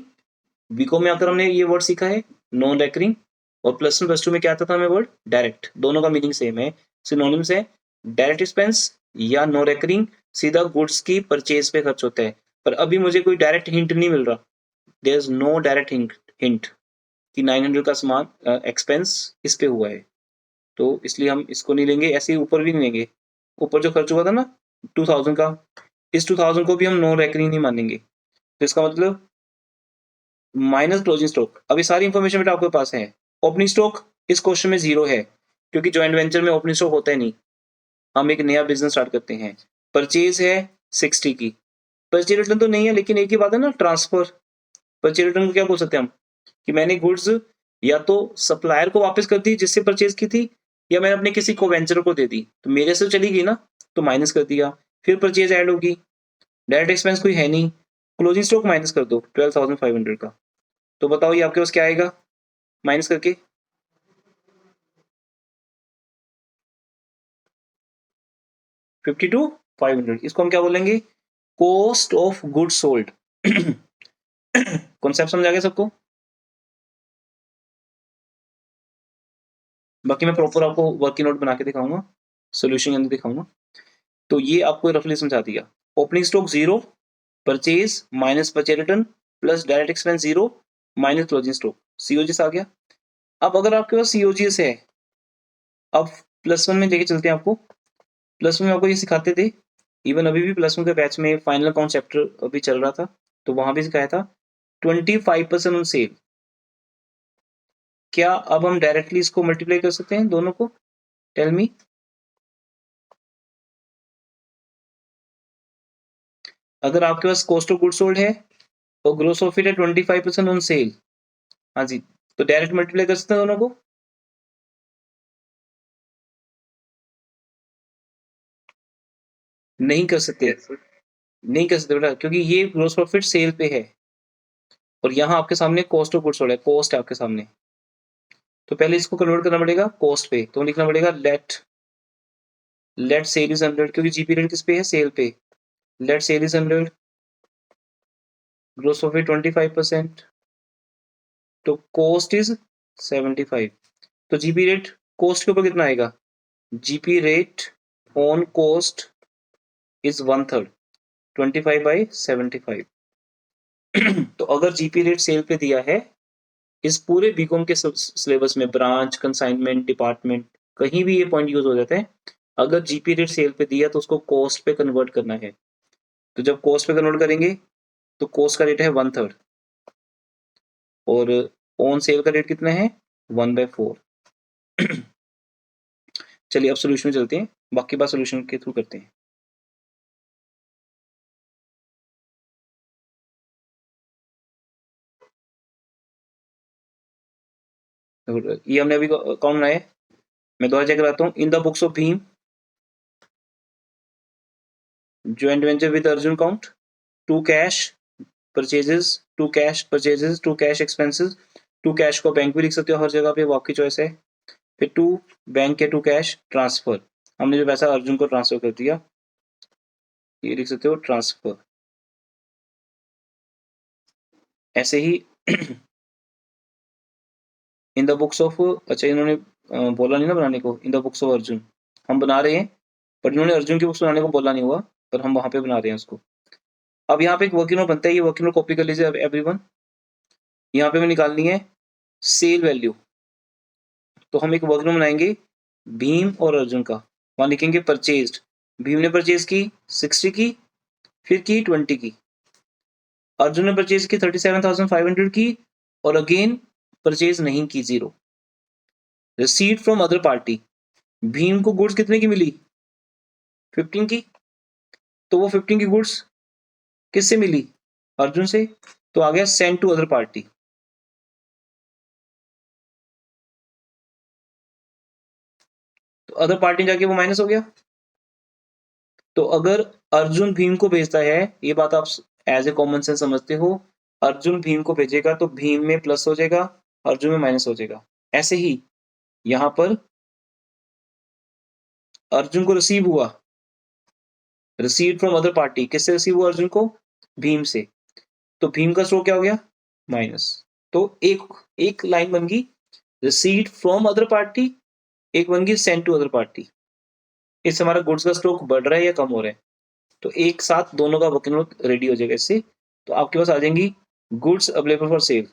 [SPEAKER 1] BCom में आकर हमने ये वर्ड सीखा है नॉन रेकरिंग, और प्लस वन प्लस टू में क्या आता था हमें वर्ड डायरेक्ट। दोनों का मीनिंग सेम है, सिनोनिम्स है। डायरेक्ट एक्सपेंस या नॉन रेकरिंग सीधा गुड्स की परचेज पे खर्च होता है। पर अभी मुझे कोई डायरेक्ट हिंट नहीं मिल रहा, there is no direct hint कि 900 का सामान एक्सपेंस इस पे हुआ है, तो इसलिए हम इसको नहीं लेंगे। ऐसे ही ऊपर भी नहीं लेंगे। ऊपर जो खर्च हुआ था ना 2000 का, इस 2000 को भी हम नॉन रेकरिंग नहीं मानेंगे। तो इसका मतलब माइनस क्लोजिंग स्टॉक। अभी सारी इंफॉर्मेशन बेटा आपके पास है। ओपनिंग स्टॉक इस क्वेश्चन में 0 है, क्योंकि जॉइंट वेंचर में ओपनिंग स्टॉक होता है नहीं, हम एक नया बिजनेस स्टार्ट करते हैं। परचेज है 60 की, परचेज रिटर्न तो नहीं है, लेकिन एक ही बात है ना, ट्रांसफर। परचेज रिटर्न को क्या बोल सकते हैं हम, कि मैंने गुड्स या तो सप्लायर को वापस कर दी जिससे परचेज की थी, या मैंने अपने किसी को वेंचर को दे दी, तो मेरे से चली गई ना, तो माइनस कर दिया, फिर परचेज ऐड होगी। डायरेक्ट एक्सपेंस कोई है नहीं, क्लोजिंग स्टॉक माइनस कर दो 12,500 का, तो बताओ ये आपके पास क्या आएगा माइनस करके? $52,500, इसको हम क्या बोलेंगे? Cost of good sold. Concept समझ आ गया सबको? बाकी मैं प्रॉपर आपको वर्किंग नोट बना के दिखाऊंगा, सोल्यूशन के अंदर दिखाऊंगा। तो ये आपको रफली समझा दिया। Opening stock 0, purchase minus purchase return plus direct expense 0 minus closing stock, COGS आ गया। अब अगर आपके पास सीओजीएस है, अब +1 में लेके चलते हैं आपको। +1 में आपको ये सिखाते थे, इवन अभी भी +1 के बैच में फाइनल अकाउंट चैप्टर अभी चल रहा था, तो वहां भी सिखाया था 25% ऑन सेल। क्या अब हम डायरेक्टली इसको मल्टीप्लाई कर सकते हैं दोनों को? Tell me. अगर आपके पास कॉस्ट ऑफ गुड सोल्ड है और ग्रोस प्रॉफिट है 25% ऑन सेल, हाँ जी, तो डायरेक्ट मल्टीप्लाई कर सकते हैं दोनों को? नहीं कर सकते, नहीं कर सकते बेटा, क्योंकि ये ग्रोस प्रॉफिट सेल पे है और यहाँ आपके सामने कॉस्ट ऑफ गुड सोल्ड है, कॉस्ट है आपके सामने। तो पहले इसको कन्वर्ट करना पड़ेगा कॉस्ट पे, तो लिखना पड़ेगा लेट सेल इज 100, क्योंकि जीपी रेट किस पे है? सेल पे। Let sale is 100, gross profit 25%, तो कॉस्ट इज 75। तो जीपी रेट कॉस्ट के ऊपर कितना आएगा? GP rate on cost is 1/3, 25/75। तो अगर जीपी रेट सेल पे दिया है, इस पूरे बीकॉम के सिलेबस में ब्रांच, कंसाइनमेंट, डिपार्टमेंट, कहीं भी ये पॉइंट यूज हो जाता है, अगर जीपी रेट सेल पे दिया तो उसको कॉस्ट पे कन्वर्ट करना है। तो जब कॉस्ट पे कन्वर्ट करेंगे तो कॉस्ट का रेट है 1/3 और ऑन सेल का रेट कितना है? 1/4। चलिए अब सोल्यूशन में चलते हैं, बाकी बात सोल्यूशन के थ्रू करते हैं। ये हमने अभी अकाउंट बनाया है, मैं दोबारा चेक कराता हूँ। इन the books of Bhim, joint venture with Arjun count, 2 cash purchases, 2 cash purchases, 2 cash expenses, 2 cash को बैंक भी लिख सकते हो हर जगह पे, वो आपकी चॉइस है। फिर 2 बैंक के 2 कैश ट्रांसफर, हमने जो पैसा अर्जुन को ट्रांसफर कर दिया, ये लिख सकते हो ट्रांसफर। ऐसे ही इन द बुक्स ऑफ, अच्छा इन्होंने बोला नहीं ना बनाने को, इन द बुक्स ऑफ अर्जुन हम बना रहे हैं, पर इन्होंने अर्जुन की बुक्स बनाने को बोला नहीं हुआ, पर हम वहां पे बना रहे हैं उसको। अब यहाँ पे एक वर्किंग नोट बनता है, ये वर्किंग नोट कॉपी कर लीजिए एवरीवन। यहाँ पे हमें निकालनी है सेल वैल्यू, तो हम एक वर्किंग नोट बनाएंगे भीम और अर्जुन का। वहां लिखेंगे परचेज्ड, भीम ने परचेज की 60 की, फिर की 20 की, अर्जुन ने परचेज की 37,500 की, और अगेन परचेज नहीं की 0। Receipt from other party, Bhim को गुड्स कितने की मिली? 15 की, तो वो 15 की गुड्स किससे मिली? अर्जुन से, तो आ गया सेंड टू अदर पार्टी। तो अदर पार्टी जाके वो माइनस हो गया। तो अगर अर्जुन भीम को भेजता है, ये बात आप एज ए कॉमन सेंस समझते हो, अर्जुन भीम को भेजेगा तो भीम में प्लस हो जाएगा, अर्जुन में माइनस हो जाएगा। ऐसे ही यहां पर अर्जुन को रिसीव हुआ, रिसीव फ्रॉम अदर पार्टी, किससे रिसीव हुआ अर्जुन को? भीम से, तो भीम का स्टॉक क्या हो गया? माइनस। तो एक एक लाइन बन गई रिसीट फ्रॉम अदर पार्टी, एक बन गई सेंड टू अदर पार्टी। इससे हमारा गुड्स का स्टॉक बढ़ रहा है या कम हो रहा है? तो एक साथ दोनों का वर्किंग नोट रेडी हो जाएगा इससे, तो आपके पास आ जाएंगी goods available for sale.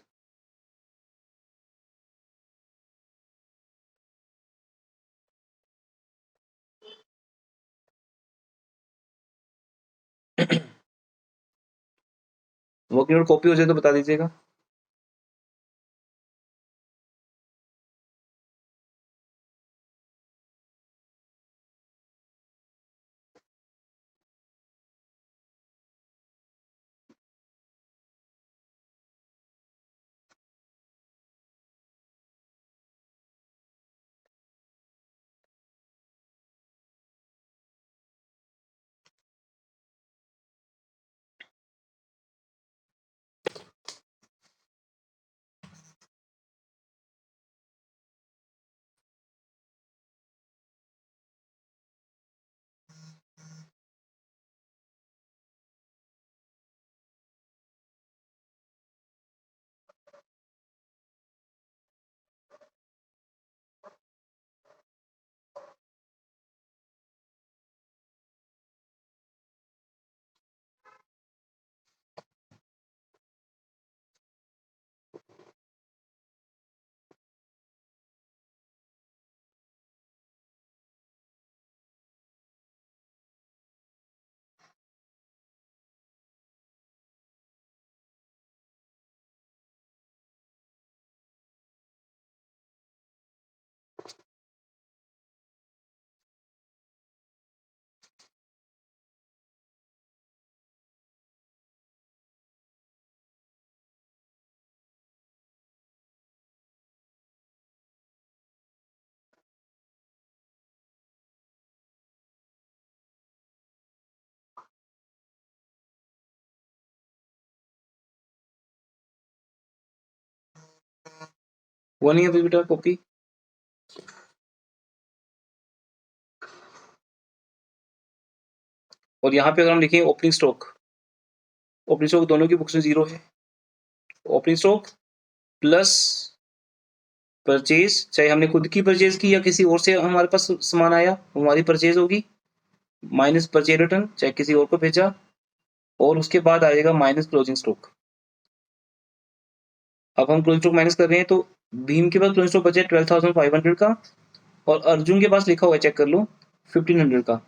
[SPEAKER 1] Working note copy हो जाए तो बता दीजिएगा। वो नहीं है अभी बेटा कॉपी? और यहाँ पे अगर हम लिखें ओपनिंग स्टॉक दोनों की बुक्स में 0 है। ओपनिंग स्टॉक प्लस परचेज, चाहे हमने खुद की परचेज की या किसी और से हमारे पास सामान आया, हमारी परचेज होगी, माइनस परचेज रिटर्न, चाहे किसी और को भेजा, और उसके बाद आएगा माइनस क्लोजिंग स्टॉक। अब हम क्लोजिंग स्टॉक माइनस कर रहे हैं तो भीम के पास क्लोजिंग स्टॉक बचा 12,500 का, और अर्जुन के पास लिखा हुआ है, चेक कर लो, 1500 का।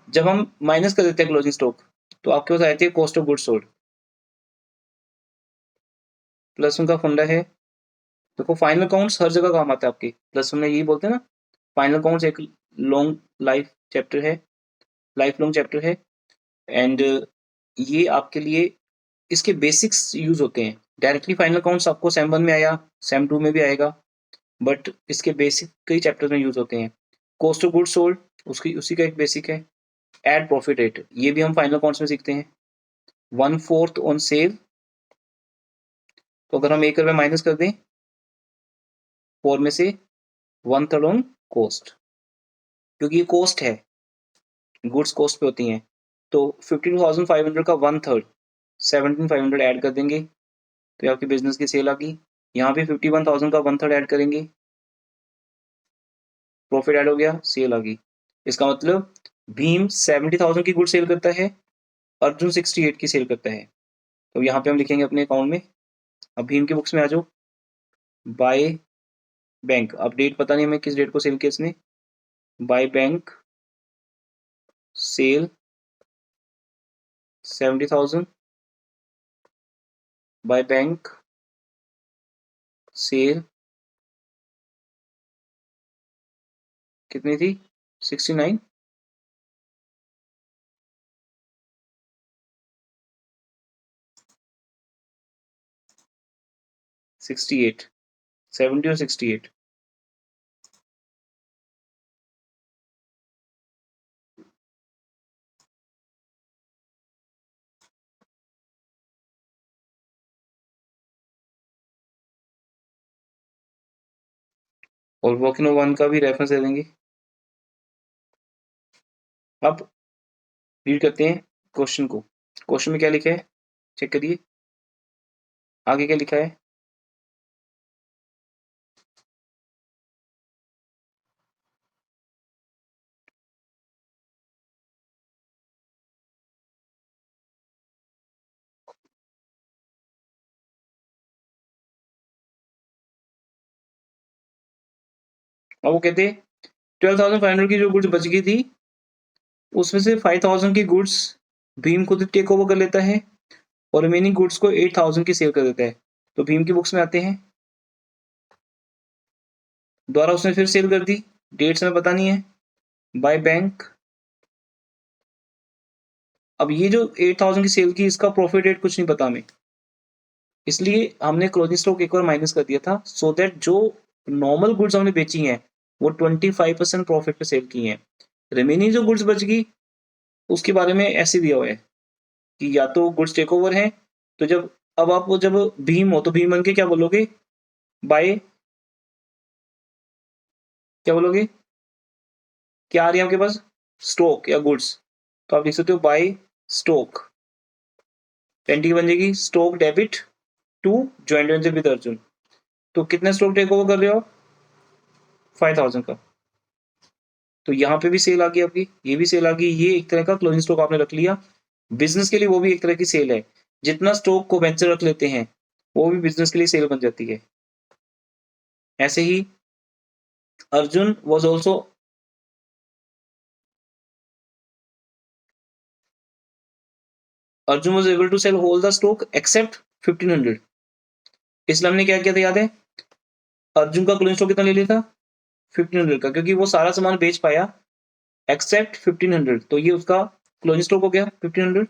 [SPEAKER 1] जब हम माइनस कर देते हैं क्लोजिंग स्टॉक तो आपके पास आती है cost of goods sold plus उनका फंडा है। देखो फाइनल काउंट्स हर जगह काम आता है आपके, प्लस हमने यही बोलते हैं ना, फाइनल काउंट्स एक लॉन्ग लाइफ चैप्टर है, लाइफ लॉन्ग चैप्टर है, एंड ये आपके लिए इसके बेसिक्स यूज होते हैं। डायरेक्टली फाइनल काउंट्स आपको सेम 1 में आया, सेम 2 में भी आएगा, बट इसके बेसिक कई चैप्टर्स में यूज होते हैं। कॉस्ट ऑफ गुड्स सोल्ड उसी का एक बेसिक है। एड प्रॉफिट रेट, ये भी हम फाइनल काउंट्स में सीखते हैं। 1/4 ऑन सेल, तो अगर हम 1 रुपये माइनस कर दें 4 में से, 1/3 ऑन कॉस्ट, क्योंकि ये कॉस्ट है, गुड्स कॉस्ट पे होती हैं, तो 52,500 का 1/3 17,500 ऐड कर देंगे तो आपकी बिजनेस की सेल आ गई। यहाँ पे 51,000 का 1/3 ऐड करेंगे, प्रॉफिट ऐड हो गया, सेल आ गई। इसका मतलब भीम 70,000 की गुड सेल करता है, अर्जुन 68 की सेल करता है। तो यहाँ पे हम लिखेंगे अपने अकाउंट में। अब भीम की बुक्स में आ जाओ, बाय बैंक, अब डेट पता नहीं हमें किस डेट को सेल किया इसने, by bank sale 70,000, by bank sale कितनी थी, 69, सिक्सटी एट, 70 और 68। और वर्किंग 1 का भी रेफरेंस दे देंगे। अब रीड करते हैं क्वेश्चन को। क्वेश्चन में क्या लिखा है चेक करिए, आगे क्या लिखा है। अब वो कहते हैं 12,500 की जो गुड्स बच गई थी उसमें से 5,000 की गुड्स भीम खुद टेक ओवर कर लेता है और रिमेनिंग गुड्स को 8,000 की सेल कर देता है। तो भीम की बुक्स में आते हैं, दोबारा उसने फिर सेल कर दी, डेट्स में पता नहीं है, बाय बैंक। अब ये जो 8,000 की सेल की, इसका प्रॉफिट रेट कुछ नहीं पता हमें, इसलिए हमने क्लोजिंग स्टॉक एक बार माइनस कर दिया था, सो दैट जो नॉर्मल गुड्स हमने बेची हैं वो 25% प्रॉफिट पे सेल की हैं। रिमेनिंग जो गुड्स बच गई उसके बारे में ऐसे दिया हुआ है कि या तो गुड्स टेक ओवर है, तो जब अब आप जब भीम हो तो भीम बन के क्या बोलोगे, बाय, क्या बोलोगे, क्या आ रही है आपके पास, स्टॉक या गुड्स, तो आप लिख सकते हो बाय स्टॉक, एंट्री बन जाएगी stock debit to joint venture with Arjun. तो कितने स्टॉक टेक ओवर कर रहे हो आप, 5,000 का। तो यहाँ पे भी सेल आ गई आपकी, ये भी सेल आ गई, ये एक तरह का क्लोजिंग स्टॉक आपने रख लिया। बिजनेस के लिए वो भी एक तरह की सेल है, जितना स्टॉक को वेंचर रख लेते हैं वो भी बिजनेस के लिए सेल बन जाती है। ऐसे ही Arjun was also Arjun was able to sell whole the stock except 1500। इसलिए हमने क्या किया था याद है, अर्जुन का क्लोजिंग स्टॉक कितना ले लिया था, 1500 का, क्योंकि वो सारा सामान बेच पाया एक्सेप्ट 1500, तो ये उसका क्लोजिंग स्टॉक हो गया 1500,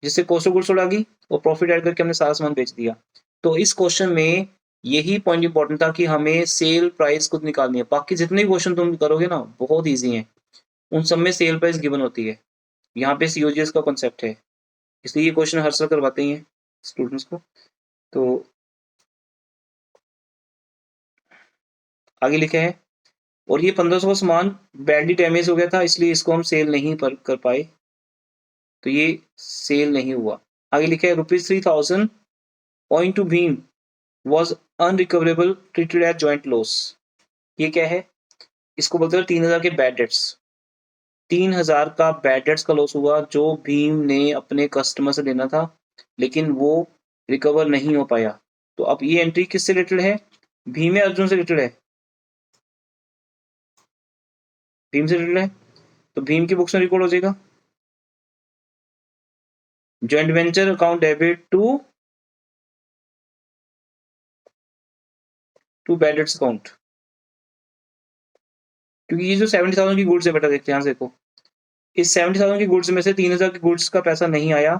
[SPEAKER 1] जिससे कॉस्ट ऑफ गुड्स सोल्ड आ गई और प्रॉफिट ऐड करके हमने सारा सामान बेच दिया। तो इस क्वेश्चन में यही पॉइंट इंपॉर्टेंट था कि हमें सेल प्राइस खुद निकालनी है। बाकी जितने भी क्वेश्चन तुम करोगे ना बहुत ईजी हैं, उन सब में सेल प्राइस गिवन होती है। यहाँ पे सीओजीएस का कॉन्सेप्ट है, इसलिए ये क्वेश्चन हर साल करवाते ही हैं स्टूडेंट्स को। तो आगे लिखा है, और ये 1500 का सामान बैडली डैमेज हो गया था, इसलिए इसको हम सेल नहीं कर पाए, तो ये सेल नहीं हुआ। आगे लिखा है ₹3000 owing to Bhim was unrecoverable treated as joint loss। ये क्या है? इसको बोलते हैं 3000 के बैड डेट्स। 3000 का बैड डेट्स का लॉस हुआ जो भीम ने अपने कस्टमर से लेना था, लेकिन वो रिकवर नहीं हो पाया। तो अब ये एंट्री किससे रिलेटेड है? भीम या अर्जुन से रिलेटेड है? भीम से रिलेटेड है, तो भीम की बुक्स में रिकॉर्ड हो जाएगा। Joint venture account debit to bad debts account, क्योंकि ये जो 70,000 की गुड्स है बेटा, देखते हैं यहाँ से देखो, इस 70,000 की गुड्स में से 3,000 की गुड्स का पैसा नहीं आया,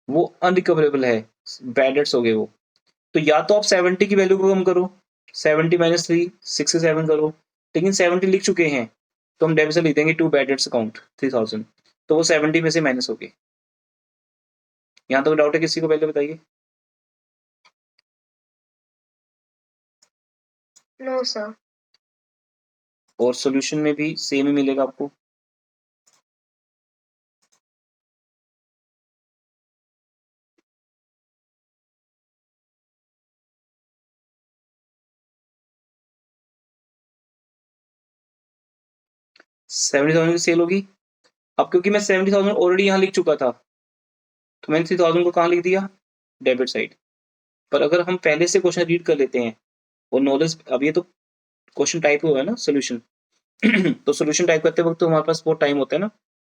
[SPEAKER 1] वो अनरिकवरेबल है, बैड डेट्स हो गए वो। तो या तो आप 70 की वैल्यू को कम करो, 70 माइनस 3 67 करो, लेकिन 70 लिख चुके हैं तो हम डेबिट से लिख देंगे टू बैड डेट्स अकाउंट 3000, तो वो 70 में से माइनस हो गए। यहाँ तो डाउट है किसी को? पहले बताइए।
[SPEAKER 2] No sir.
[SPEAKER 1] और सॉल्यूशन में भी सेम ही मिलेगा आपको। $70,000 की सेल होगी। अब क्योंकि मैं 70,000 ऑलरेडी यहाँ लिख चुका था, तो मैंने 3,000 को कहाँ लिख दिया? Debit side. पर अगर हम पहले से क्वेश्चन रीड कर लेते हैं और नॉलेज, अब ये तो क्वेश्चन टाइप हुआ है ना सोल्यूशन तो सोल्यूशन टाइप करते वक्त तो हमारे पास बहुत टाइम होता है ना,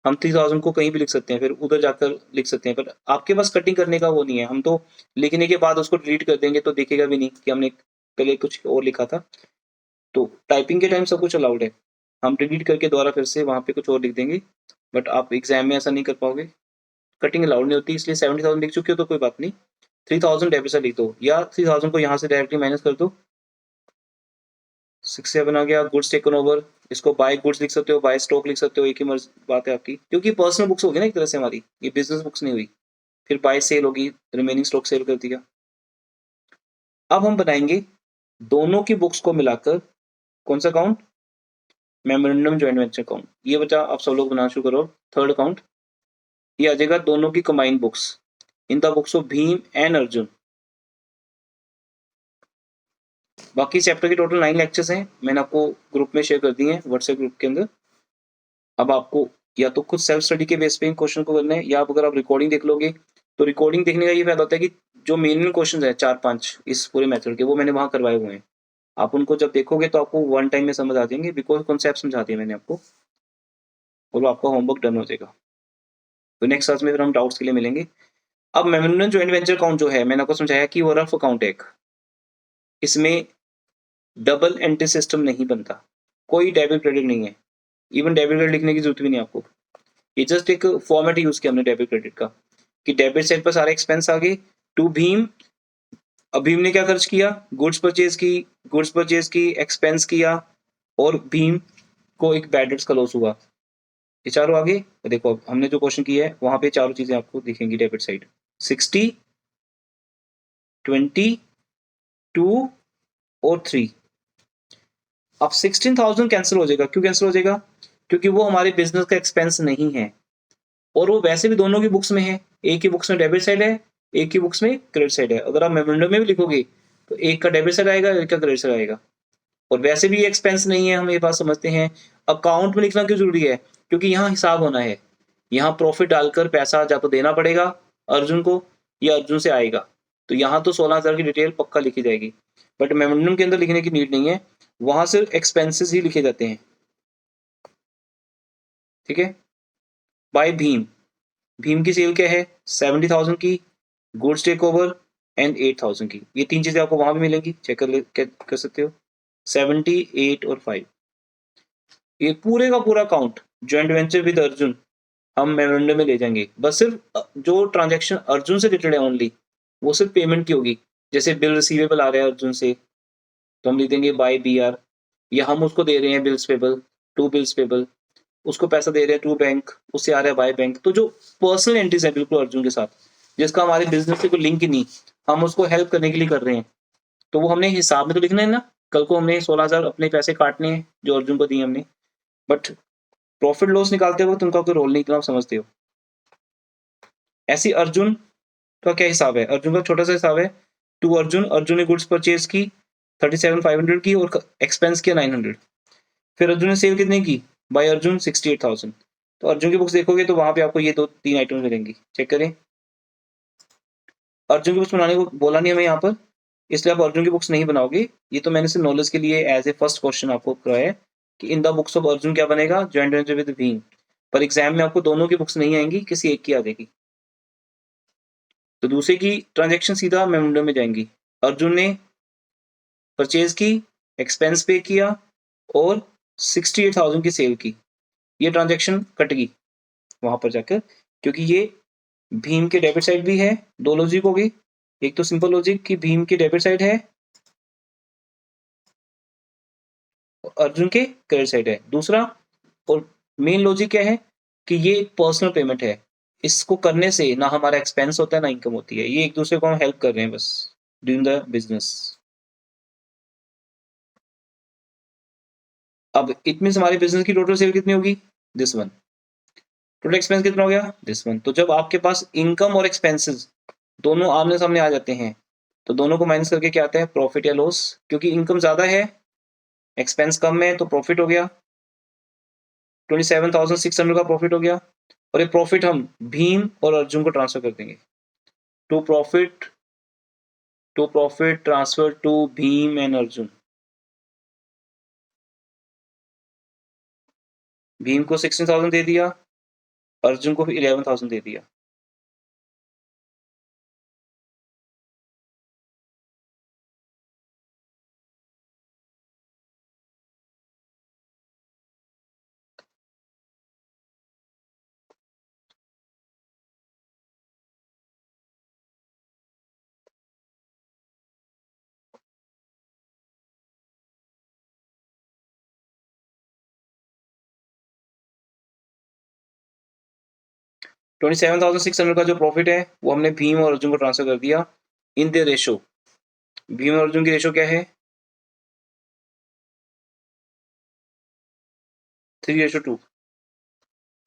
[SPEAKER 1] हम 3000 को कहीं भी लिख सकते हैं, फिर उधर जाकर लिख सकते हैं, पर आपके पास कटिंग करने का वो नहीं है। हम तो लिखने के बाद उसको डिलीट कर देंगे तो देखेगा भी नहीं कि हमने पहले कुछ और लिखा था। तो टाइपिंग के टाइम सब कुछ अलाउड है, हम डिलीट करके दोबारा फिर से वहाँ पे कुछ और लिख देंगे, बट आप एग्जाम में ऐसा नहीं कर पाओगे, कटिंग अलाउड नहीं होती। इसलिए 70,000 लिख चुके हो तो कोई बात नहीं, 3000 डेबिट से लिख दो, या 3000 को यहाँ से डायरेक्टली माइनस कर दो। 67 आ गया। गुड्स टेकन ओवर, इसको बाय गुड्स लिख सकते हो, बाय स्टॉक लिख सकते हो, एक ही बात है आपकी, क्योंकि पर्सनल बुक्स होगी ना एक तरह से हमारी, ये बिजनेस बुक्स नहीं हुई। फिर बाय सेल होगी, रिमेनिंग स्टॉक सेल कर दिया। अब हम बनाएंगे दोनों की बुक्स को मिलाकर कौन सा account? Memorandum joint venture account. ये बचा, आप सब लोग बनाना शुरू करो। थर्ड अकाउंट ये आ जाएगा दोनों की combined books in the books of Bhim and Arjun. बाकी चैप्टर के टोटल 9 लेक्चर्स हैं, मैंने आपको ग्रुप में शेयर कर दिए हैं व्हाट्सएप ग्रुप के अंदर। अब आपको या तो खुद सेल्फ स्टडी के बेस पे इन क्वेश्चन को करना है, या अगर आप रिकॉर्डिंग देख लोगे तो रिकॉर्डिंग देखने का ये फायदा होता है कि जो मेन क्वेश्चन है 4-5 इस पूरे मेथड के, वो मैंने वहां करवाए हुए हैं। आप उनको जब देखोगे तो आपको वन टाइम में समझ आ जाएंगे, बिकॉज कॉन्सेप्ट समझा दिए मैंने आपको, और वो आपका होमवर्क डन हो जाएगा। तो नेक्स्ट क्लास में फिर हम डाउट्स के लिए मिलेंगे। अब मेमोरेंडम जॉइंट वेंचर अकाउंट जो है, मैंने आपको समझाया कि वो रफ अकाउंट है एक, इसमें डबल एंट्री सिस्टम नहीं बनता, कोई डेबिट क्रेडिट नहीं है, इवन डेबिट क्रेडिट लिखने की जरूरत भी नहीं आपको। ये जस्ट एक फॉर्मेट यूज किया हमने डेबिट क्रेडिट का, कि डेबिट साइड पर सारे एक्सपेंस आ गए टू भीम। अब भीम ने क्या खर्च किया? गुड्स परचेज की, एक्सपेंस किया, और भीम को एक बैड डेट्स का लॉस हुआ। ये चारों आगे देखो, अब हमने जो क्वेश्चन किया है वहां पे चारों चीजें आपको दिखेंगी डेबिट साइड, 60, 20, 2 और 3। अब 16,000 कैंसिल हो जाएगा। क्यों कैंसिल हो जाएगा? क्योंकि वो हमारे बिजनेस का एक्सपेंस नहीं है, और वो वैसे भी दोनों की बुक्स में है, एक की बुक्स में डेबिट साइड है, एक की बुक्स में क्रेडिट साइड है। अगर आप मेमोरेंडम में भी लिखोगे तो एक का डेबिट साइड आएगा, एक का क्रेडिट साइड आएगा, और वैसे भी एक्सपेंस नहीं है, हम ये बात समझते हैं। अकाउंट में लिखना क्यों जरूरी है? क्योंकि यहाँ हिसाब होना है, यहाँ प्रॉफिट डालकर पैसा या तो देना पड़ेगा अर्जुन को, या अर्जुन से आएगा, तो यहाँ तो 16,000 की डिटेल पक्का लिखी जाएगी। बट मेमोरेंडम के अंदर लिखने की नीड नहीं है, वहां सिर्फ एक्सपेंसेस ही लिखे जाते हैं। ठीक है। बाय भीम, भीम की सेल क्या है? 70,000 की, गुड्स टेक ओवर एंड 8,000 की। ये तीन चीजें आपको वहां भी मिलेंगी, चेक कर सकते हो। 70, 8 और 5, ये पूरे का पूरा account joint venture with Arjun हम मेमोरेंडम में ले जाएंगे। बस सिर्फ जो ट्रांजैक्शन अर्जुन से रिलेटेड है ओनली, वो सिर्फ पेमेंट की होगी। जैसे बिल रिसीवेबल आ रहा है अर्जुन से, तो हम लिख देंगे बाय BR, या हम उसको दे रहे हैं bills payable, to bills payable, उसको पैसा दे रहे हैं टू बैंक, उससे आ रहा है बाय बैंक। तो जो पर्सनल एंट्रीज है बिल्कुल अर्जुन के साथ, जिसका हमारे बिजनेस से कोई लिंक ही नहीं, हम उसको हेल्प करने के लिए कर रहे हैं, तो वो हमने हिसाब में तो लिखना है ना, कल को हमने 16,000 अपने पैसे काटने हैं जो अर्जुन को दिए हमने, बट प्रॉफिट लॉस निकालते वक्त उनका कोई रोल नहीं, इतना आप समझते हो। ऐसी अर्जुन का क्या हिसाब है? अर्जुन का छोटा सा हिसाब है, टू अर्जुन, अर्जुन ने गुड्स परचेज की 37,500 की और एक्सपेंस किया 900। फिर अर्जुन ने सेल कितने की? बाय अर्जुन 68,000। तो अर्जुन की बुक्स देखोगे तो वहां पे आपको ये 2-3 आइटम मिलेंगी, चेक करें। अर्जुन की बुक्स बनाने को बोला नहीं हमें यहाँ पर, इसलिए आप अर्जुन की बुक्स नहीं बनाओगे। ये तो मैंने सिर्फ नॉलेज के लिए एज ए फर्स्ट क्वेश्चन आपको कराया है कि इन द बुक्स ऑफ अर्जुन क्या बनेगा, जॉइंट वेंचर विद भीम। पर एग्जाम में आपको दोनों की बुक्स नहीं आएंगी, किसी एक की आ जाएगी। तो दूसरे की ट्रांजेक्शन सीधा मेमोरेंडम में जाएंगी। अर्जुन ने परचेज की, एक्सपेंस पे किया और 68,000 की सेल की, ये ट्रांजेक्शन कटेगी वहां पर जाकर, क्योंकि ये भीम के डेबिट साइड भी है। दो लॉजिक होगी, एक तो सिंपल लॉजिक कि भीम की डेबिट साइड है, अर्जुन के क्रेडिट साइड है। दूसरा और मेन लॉजिक क्या है कि ये एक पर्सनल पेमेंट है, इसको करने से ना हमारा एक्सपेंस होता है ना इनकम होती है, ये एक दूसरे को हम हेल्प कर रहे हैं बस डूइंग द बिजनेस। अब इट मींस हमारे बिजनेस की टोटल सेल कितनी होगी? This one. टोटल एक्सपेंस कितना हो गया? This one. तो जब आपके पास इनकम और एक्सपेंसेस दोनों आमने सामने आ जाते हैं तो दोनों को माइनस करके क्या आता है? प्रॉफिट या लॉस। क्योंकि इनकम ज्यादा है, एक्सपेंस कम है, तो प्रॉफिट हो गया 27,600 का प्रॉफिट हो गया। और ये प्रॉफिट हम भीम और अर्जुन को ट्रांसफर कर देंगे। To profit transfer to Bhim and Arjun. Bhim को 16,000 दे दिया, अर्जुन को 11,000 दे दिया। $27,600 का जो प्रॉफिट है वो हमने भीम और अर्जुन को ट्रांसफर कर दिया इन द रेशो। भीम और अर्जुन की रेशो क्या है? 3:2।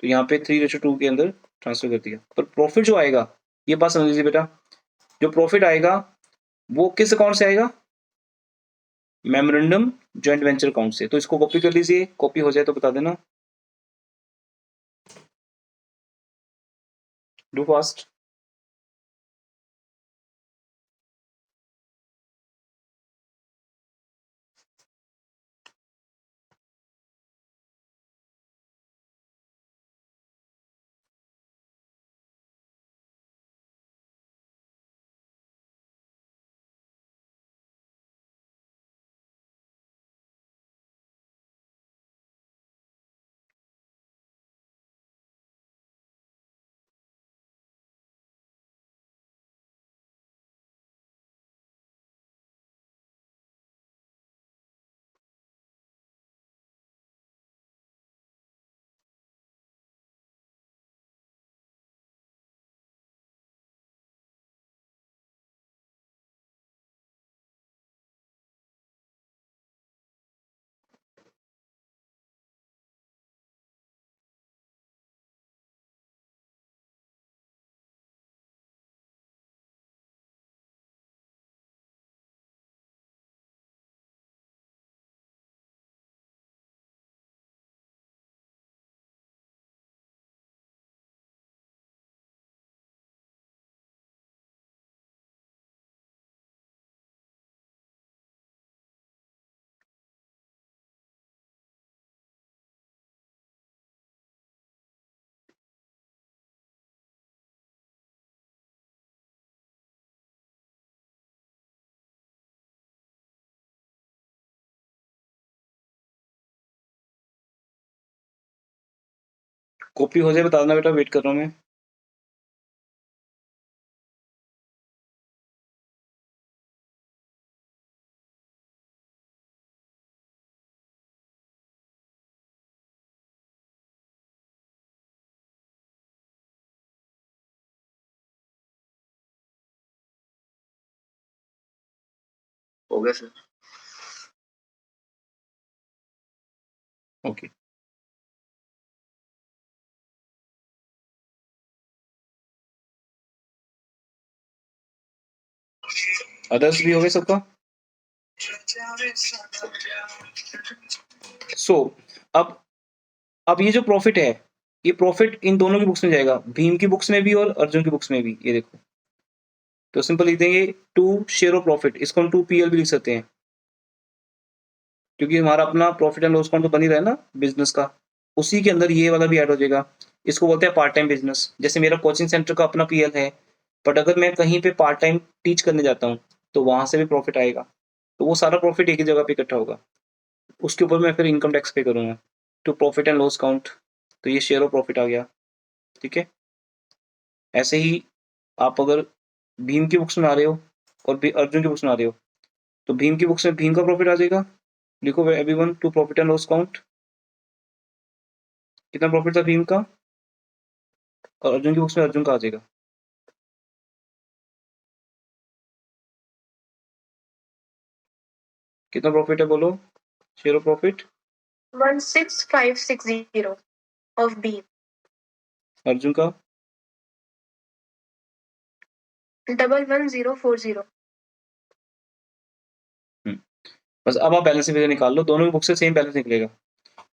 [SPEAKER 1] तो यहाँ पे 3:2 के अंदर ट्रांसफर कर दिया। पर प्रॉफिट जो आएगा, ये बात समझ लीजिए बेटा, जो प्रॉफिट आएगा वो किस अकाउंट से आएगा? मेमोरेंडम जॉइंट वेंचर अकाउंट से। तो इसको कॉपी कर लीजिए, कॉपी हो जाए तो बता देना। Do fast. कॉपी हो जाए बता देना बेटा, वेट कर रहा हूँ मैं।
[SPEAKER 3] हो गया सर।
[SPEAKER 1] ओके, अदर्स भी हो गए सबका। सो अब ये जो प्रॉफिट है, ये प्रॉफिट इन दोनों की बुक्स में जाएगा, भीम की बुक्स में भी और अर्जुन की बुक्स में भी। ये देखो, तो सिंपल लिख देंगे टू शेयर ऑफ प्रॉफिट, इसको हम 2PL भी लिख सकते हैं, क्योंकि हमारा अपना प्रॉफिट एंड लॉस अकाउंट तो बन ही रहा है ना बिजनेस का, उसी के अंदर ये वाला भी ऐड हो जाएगा। इसको बोलते हैं पार्ट टाइम बिजनेस। जैसे मेरा कोचिंग सेंटर का अपना PL है, बट अगर मैं कहीं पे पार्ट टाइम टीच करने जाता हूँ तो वहां से भी प्रॉफिट आएगा, तो वो सारा प्रॉफिट एक ही जगह पे इकट्ठा होगा, उसके ऊपर मैं फिर इनकम टैक्स पे करूंगा। तो प्रॉफिट एंड लॉस अकाउंट, तो ये शेयर ऑफ प्रॉफिट आ गया, ठीक है। ऐसे ही आप अगर भीम की बुक्स में आ रहे हो और अर्जुन की बुक्स में आ रहे हो, तो भीम की बुक्स में भीम का प्रॉफिट आ जाएगा, लिखो everyone to profit and loss account, कितना प्रॉफिट था भीम का, और अर्जुन की बुक्स में अर्जुन का आ जाएगा। कितना प्रॉफिट है बोलो, share of profit
[SPEAKER 2] 16560 of B.
[SPEAKER 1] Arjun का
[SPEAKER 2] 11040.
[SPEAKER 1] बस अब आप बैलेंस फिगर निकाल लो, दोनों की बुक से सेम बैलेंस निकलेगा।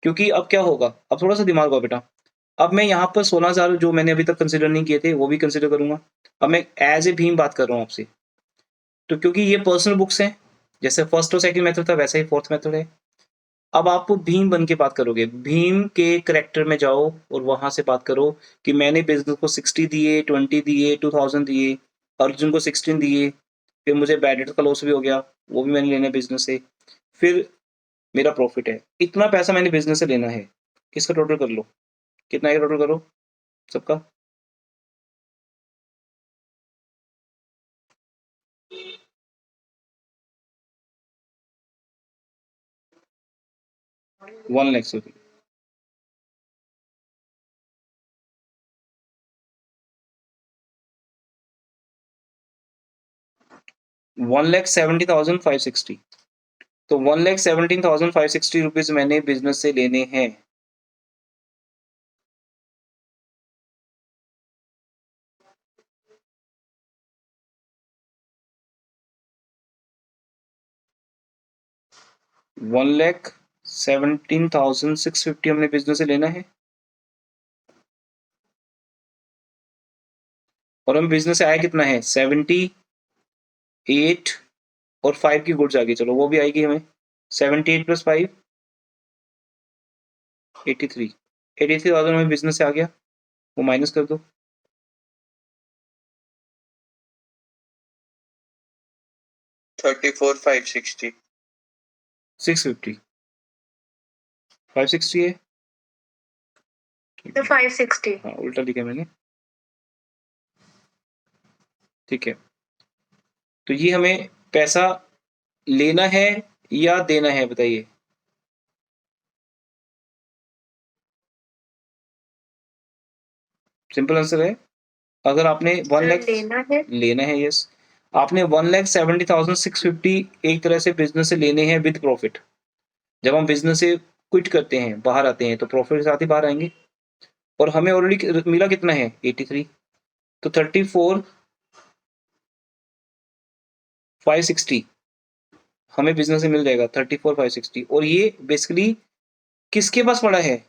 [SPEAKER 1] क्योंकि अब क्या होगा, अब थोड़ा सा दिमाग लगाओ बेटा, अब मैं यहाँ पर 16,000 जो मैंने अभी तक कंसिडर नहीं किए थे वो भी कंसिडर करूंगा। अब मैं एज ए भीम बात कर रहा हूँ आपसे, तो क्योंकि ये पर्सनल बुक्स हैं, जैसे फर्स्ट और सेकंड मेथड था वैसा ही फोर्थ मेथड है। अब आप भीम बन के बात करोगे, भीम के करेक्टर में जाओ और वहां से बात करो कि मैंने बिजनेस को 60 दिए, 20 दिए, 2000 दिए, अर्जुन को 16 दिए, फिर मुझे बैड डेट का लॉस भी हो गया, वो भी मैंने लेना है बिजनेस से, फिर मेरा प्रॉफिट है, इतना पैसा मैंने बिजनेस से लेना है, इसका टोटल कर लो, कितना है टोटल करो सबका। वन लैख, सॉरी 1,70,560, तो 1,17,560 रुपीज मैंने बिजनेस से लेने हैं। $1,17,650 हमने बिजनेस से लेना है, और हम बिजनेस से आया कितना है 78 और 5 की गुड्स आ गई, चलो वो भी आएगी हमें, 78 + 5 83,000 हमें बिजनेस से आ गया, वो माइनस कर दो,
[SPEAKER 3] 34,560.
[SPEAKER 1] 650, 560 है,
[SPEAKER 2] The 560.
[SPEAKER 1] हाँ उल्टा लिखा मैंने, ठीक है। तो ये हमें पैसा लेना है या देना है बताइए, सिंपल आंसर है, अगर आपने 1
[SPEAKER 2] Sir,
[SPEAKER 1] लाख लेना है, यस, आपने 1,70,650 एक तरह से बिजनेस से लेने हैं विद प्रॉफिट। जब हम बिजनेस से क्विट करते हैं, बाहर आते हैं, तो प्रॉफिट के साथ ही बाहर आएंगे, और हमें ऑलरेडी मिला कितना है 83, तो 34,560 हमें बिजनेस से मिल जाएगा, 34,560। और ये बेसिकली किसके पास पड़ा है,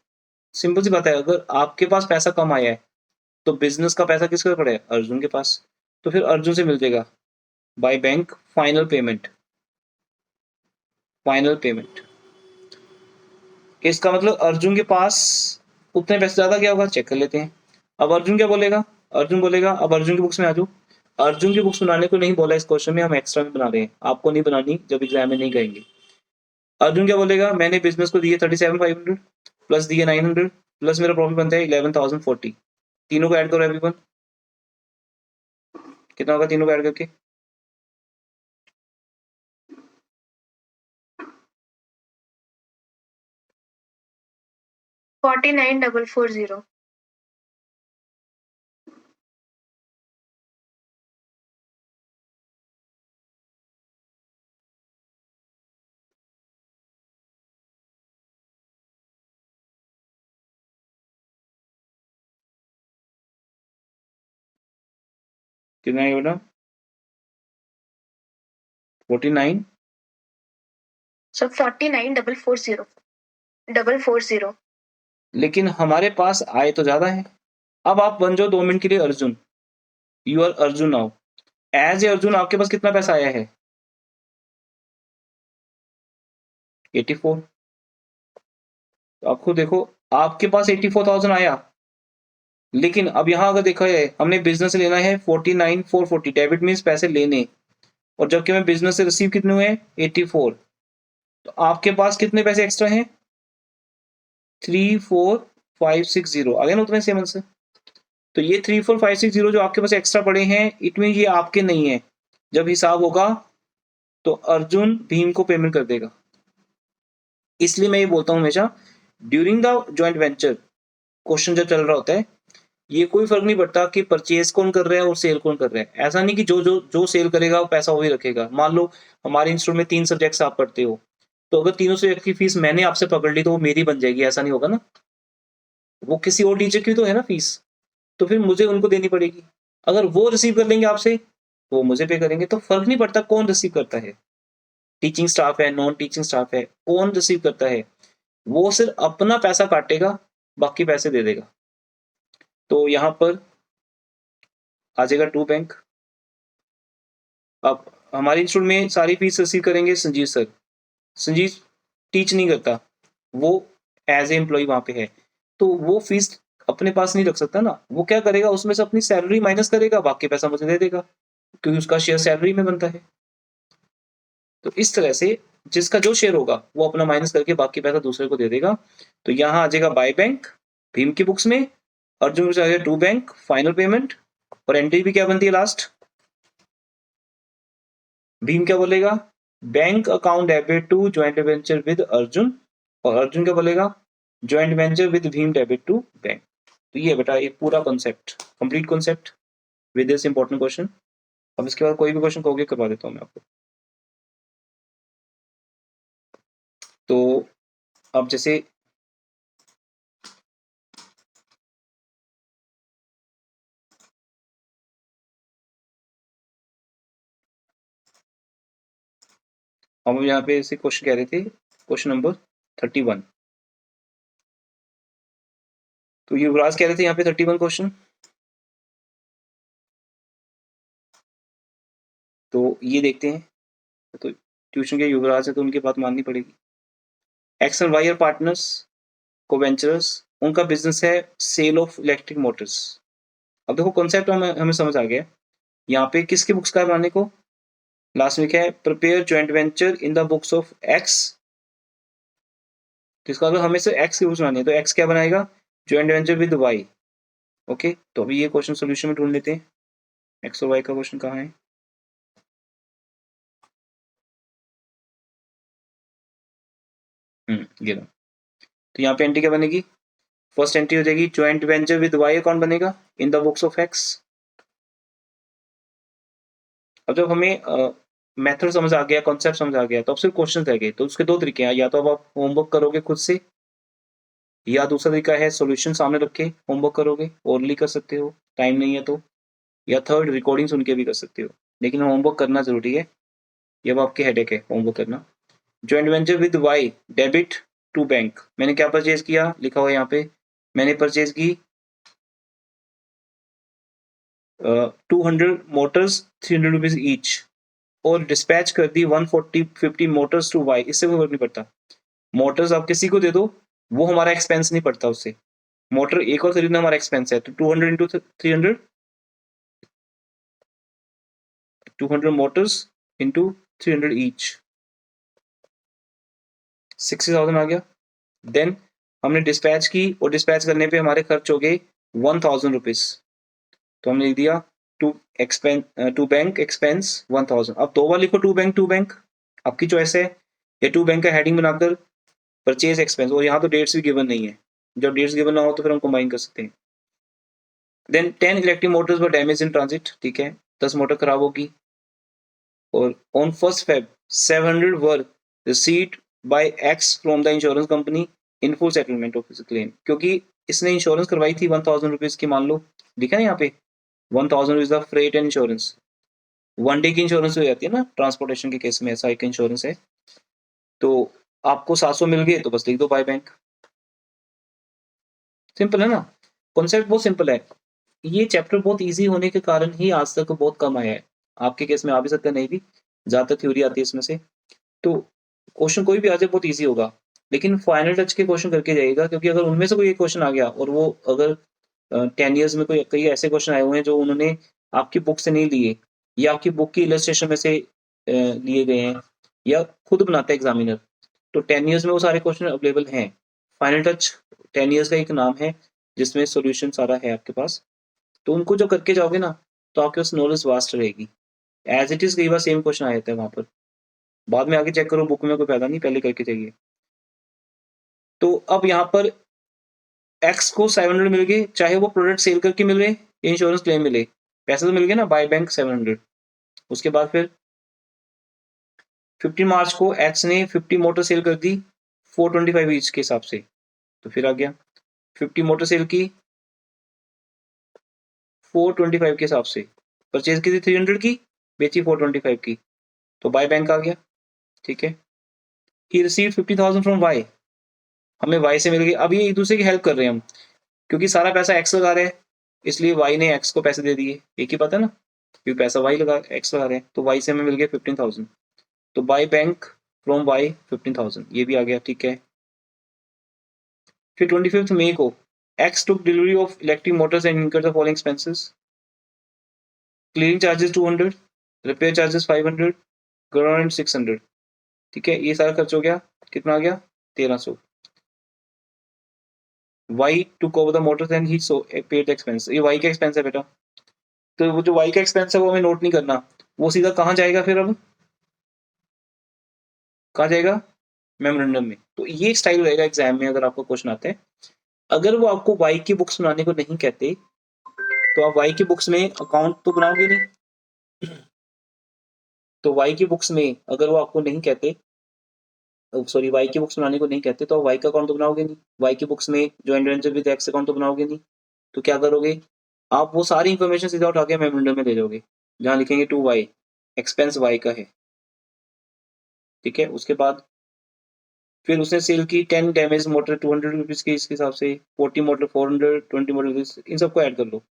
[SPEAKER 1] सिंपल सी बात है, अगर आपके पास पैसा कम आया है तो बिजनेस का पैसा किसके पास पड़ा है, अर्जुन के पास, तो फिर अर्जुन से मिल जाएगा by bank final payment, final payment. इसका मतलब अर्जुन के पास उतने पैसे ज्यादा क्या होगा, चेक कर लेते हैं। अब अर्जुन क्या बोलेगा, अर्जुन बोलेगा, अब अर्जुन की बुक्स में आ जाओ, अर्जुन की बुक्स बनाने को नहीं बोला इस क्वेश्चन में, हम एक्स्ट्रा में बना रहे हैं, आपको नहीं बनानी, जब एग्जाम में नहीं कहेंगे। अर्जुन क्या बोलेगा, मैंने बिजनेस को दिए 37,500 प्लस दिए 900 प्लस मेरा प्रॉफिट बनता है 11,040, तीनों को ऐड करो एवरीवन, कितना होगा तीनों को ऐड करके,
[SPEAKER 2] 49,440.
[SPEAKER 1] कितना है बेटा? 49
[SPEAKER 2] सो 49,440
[SPEAKER 1] लेकिन हमारे पास आए तो ज्यादा है। अब आप बन जाओ 2 मिनट के लिए Arjun, you are Arjun now. As a Arjun आपके पास कितना पैसा आया है? 84। तो आप खुद देखो, आपके पास 84,000 आया, लेकिन अब यहां अगर देखा है हमने बिजनेस से लेना है 49,440, डेबिट मीन्स पैसे लेने, और जबकि हमें बिजनेस से रिसीव कितने हुए? 84। तो आपके पास कितने पैसे एक्स्ट्रा हैं? 34560। आ गया ना उतने सेम आंसर? तो ये 34560 जो आपके पास एक्स्ट्रा पड़े हैं, इट मीन ये आपके नहीं है। जब हिसाब होगा तो अर्जुन भीम को पेमेंट कर देगा। इसलिए मैं ये बोलता हूं हमेशा, during the joint venture question जब चल रहा होता है, ये कोई फर्क नहीं पड़ता कि परचेज कौन कर रहा है और सेल कौन कर रहा है। ऐसा नहीं कि जो जो जो सेल करेगा वो पैसा वही रखेगा। मान लो हमारे इंस्टीट्यूट में 3 सब्जेक्ट्स आप पढ़ते हो, तो अगर तीनों सब्जेक्ट की फीस मैंने आपसे पकड़ ली तो वो मेरी बन जाएगी, ऐसा नहीं होगा ना, वो किसी और टीचर की तो है ना फीस, तो फिर मुझे उनको देनी पड़ेगी। अगर वो रिसीव कर लेंगे आपसे तो वो मुझे पे करेंगे। तो फर्क नहीं पड़ता कौन रिसीव करता है, टीचिंग स्टाफ है, नॉन टीचिंग स्टाफ है, कौन रिसीव करता है, वो सिर्फ अपना पैसा काटेगा, बाकी पैसे दे देगा। तो यहाँ पर आ जाएगा टू बैंक। अब हमारे इंस्टीट्यूट में सारी फीस रिसीव करेंगे संजीव सर। संजीव टीच नहीं करता, वो एज ए एम्प्लॉय वहां पे है, तो वो फीस अपने पास नहीं रख सकता ना। वो क्या करेगा, उसमें से अपनी सैलरी माइनस करेगा, बाकी पैसा मुझे दे देगा, क्योंकि उसका शेयर सैलरी में बनता है। तो इस तरह से जिसका जो शेयर होगा वो अपना माइनस करके बाकी पैसा दूसरे को दे देगा। तो यहाँ आ जाएगा बाय बैंक भीम की बुक्स में, अर्जुन में जाएगा टू बैंक फाइनल पेमेंट, और एंट्री भी क्या बनती है लास्ट? भीम क्या बोलेगा? Bank account debit to joint venture with Arjun, और अर्जुन क्या बोलेगा? Joint venture with Bhim debit to bank. तो ये बेटा एक पूरा concept, complete concept with this important question. अब इसके बाद कोई भी क्वेश्चन कहोगे करवा देता हूँ मैं आपको। तो अब जैसे हम यहाँ पे ऐसे क्वेश्चन कह रहे थे, क्वेश्चन नंबर 31। तो युवराज कह रहे थे यहाँ पे 31 क्वेश्चन। तो ये देखते हैं, तो ट्यूशन के युवराज है तो उनकी बात माननी पड़ेगी। X and Y are partners, coventurers, उनका बिजनेस है सेल ऑफ इलेक्ट्रिक मोटर्स। अब देखो कॉन्सेप्ट हमें समझ आ गया। यहाँ पे किसकी बुक्स का बनाने को लास्ट में क्या है? Prepare joint venture in the books of x. तो इसका मतलब हमें से एक्स की बुक्स बनानी है, तो एक्स क्या बनाएगा? Joint venture with Y. Okay, तो अभी ये क्वेश्चन सोल्यूशन में ढूंढ लेते हैं। एक्स और वाई का क्वेश्चन कहाँ है? ये रहा। तो यहाँ पे एंट्री क्या बनेगी? फर्स्ट एंट्री हो जाएगी ज्वाइंट वेंचर विद वाई, कौन बनेगा? इन द बुक्स ऑफ एक्स। अब जब हमें मेथड समझ आ गया, कॉन्सेप्ट समझ आ गया, तो अब सिर्फ क्वेश्चन रह गए। तो उसके दो तरीके हैं, या तो अब आप होमवर्क करोगे खुद से, या दूसरा तरीका है सॉल्यूशन सामने रख के होमवर्क करोगे, ओरली कर सकते हो टाइम नहीं है तो, या थर्ड रिकॉर्डिंग सुन के भी कर सकते हो। लेकिन होमवर्क करना जरूरी है, ये अब आपके हेडेक है होमवर्क करना। Joint venture with Y debit to bank. मैंने क्या परचेज किया, लिखा हुआ यहाँ पे, मैंने परचेज की 200 मोटर्स 300 रुपीज ईच, और डिस्पैच कर दी 140-50 मोटर्स टू वाई। इससे कोई फर्क नहीं पड़ता, मोटर्स आप किसी को दे दो, वो हमारा एक्सपेंस नहीं पड़ता उससे। मोटर एक और खरीदना हमारा एक्सपेंस है। तो 200 इंटू 300, 200 मोटर्स इंटू 300 ईच, 60,000 आ गया। देन हमने डिस्पैच की, और डिस्पैच करने पे हमारे खर्च हो गए 1,000 रुपीज। तो हमने लिख दिया टू बैंक एक्सपेंस 1,000। अब दो बार लिखो टू बैंक, आपकी चॉइस है, या टू बैंक का हेडिंग बनाकर परचेज एक्सपेंस, और यहाँ तो डेट्स भी गिवन नहीं है। जब डेट्स गिवन ना हो तो फिर हम कंबाइन कर सकते हैं। Then 10 electric motors were damage in transit, ठीक है, 10 मोटर खराब होगी। और on 1 Feb 700 were received by X from the insurance company in full settlement of claim. क्योंकि इसने इंश्योरेंस करवाई थी 1,000 रुपीज की, मान लो लिखा है यहाँ पे 1000 is the freight and insurance. 1 day की इंश्योरेंस हो जाती है ना ट्रांसपोर्टेशन के केस में, ऐसा एक इंश्योरेंस है। तो आपको 700 मिल गए तो बस लिख दो बाय बैंक। सिंपल है ना, कॉन्सेप्ट बहुत सिंपल है। ये चैप्टर बहुत इजी होने के कारण ही आज तक बहुत कम आया है। आपके केस में आ भी सकता है, नहीं भी, ज्यादातर थ्योरी आती है इसमें से। तो क्वेश्चन कोई भी आ जाए बहुत इजी होगा, लेकिन फाइनल टच के क्वेश्चन करके जाइएगा, क्योंकि अगर उनमें से कोई एक क्वेश्चन आ गया और वो अगर 10 ईयर्स में कोई कई ऐसे क्वेश्चन आए हुए हैं जो उन्होंने आपकी बुक से नहीं लिए, या आपकी बुक की इलस्ट्रेशन में से लिए गए हैं, या खुद बनाते हैं एग्जामिनर, तो 10 ईयर्स में वो सारे क्वेश्चन अवेलेबल हैं। फाइनल टच 10 ईयर्स का एक नाम है जिसमें सॉल्यूशन सारा है आपके पास। तो उनको जो करके जाओगे ना, तो आपके पास नॉलेज वास्ट रहेगी। एज इट इज कई बार सेम क्वेश्चन आ जाता है वहां पर, बाद में आके चेक करो बुक में कोई फायदा नहीं, पहले करके चाहिए। तो अब यहाँ पर एक्स को 700 मिल गए, चाहे वो प्रोडक्ट सेल करके मिले या इंश्योरेंस क्लेम मिले, पैसे तो मिल गए ना, बाय बैंक 700। उसके बाद फिर 15 मार्च को एक्स ने 50 मोटर सेल कर दी 425 ईच के हिसाब से। तो फिर आ गया 50 मोटर सेल की 425 के हिसाब से, परचेज की थी 300 की, बेची 425 की, तो बाय बैंक आ गया। ठीक है, ही रिसीव 50,000 फ्रॉम वाई, हमें वाई से मिल गई। अब ये एक दूसरे की हेल्प कर रहे हैं हम, क्योंकि सारा पैसा एक्स लगा रहे हैं, इसलिए वाई ने एक्स को पैसे दे दिए। एक ही बात है ना, क्योंकि पैसा वाई लगा एक्स लगा रहे हैं, तो वाई से हमें मिल गया 15,000। तो बाय बैंक फ्रॉम वाई 15,000, ये भी आ गया। ठीक है, फिर 25 मई को x took delivery of electric Motors and incurred the following expenses. Cleaning charges 200, repair charges 500, ground 600। ठीक है, ये सारा खर्च हो गया, कितना आ गया 1300। Y took over the motors and he so paid the expense, ये वाई का एक्सपेंस है बेटा। तो वो जो वाई का एक्सपेंस है वो हमें नोट नहीं करना, वो सीधा कहाँ जाएगा फिर, अब कहाँ जाएगा, मेमोरेंडम में। तो ये स्टाइल रहेगा एग्जाम में अगर आपको क्वेश्चन आते हैं। अगर वो आपको वाई की बुक्स बनाने को नहीं कहते, तो आप वाई की बुक्स में अकाउंट तो बनाओगे नहीं। तो वाई की बुक्स में अगर वो आपको नहीं कहते, सॉरी वाई की बुक्स बनाने को नहीं कहते, तो आप वाई का अकाउंट तो बनाओगे नहीं। वाई की बुक्स में joint venture with x account तो बनाओगे नहीं। तो क्या करोगे, आप वो सारी इंफॉर्मेशन सीधा उठा के मेमोरेंडम में ले जाओगे, जहां लिखेंगे टू वाई, एक्सपेंस वाई का है। ठीक है, उसके बाद फिर उसने सेल की 10 डैमेज मोटर 200 रुपीज के इसके हिसाब से, 40 मोटर 400, 20 मोटर, इन सबको ऐड कर लो,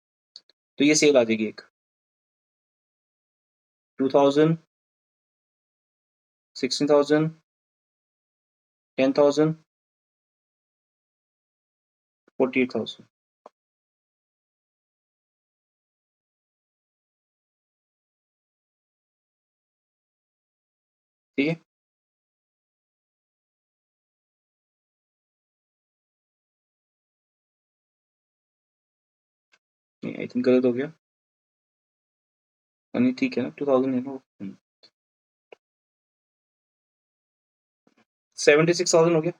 [SPEAKER 1] तो ये सेल आ जाएगी एक 2000, 16,000, 10,000, 48,000। ठीक है, नहीं आई थिंक गलत हो गया, नहीं ठीक है ना, 2000 है ना, 76,000 हो गया।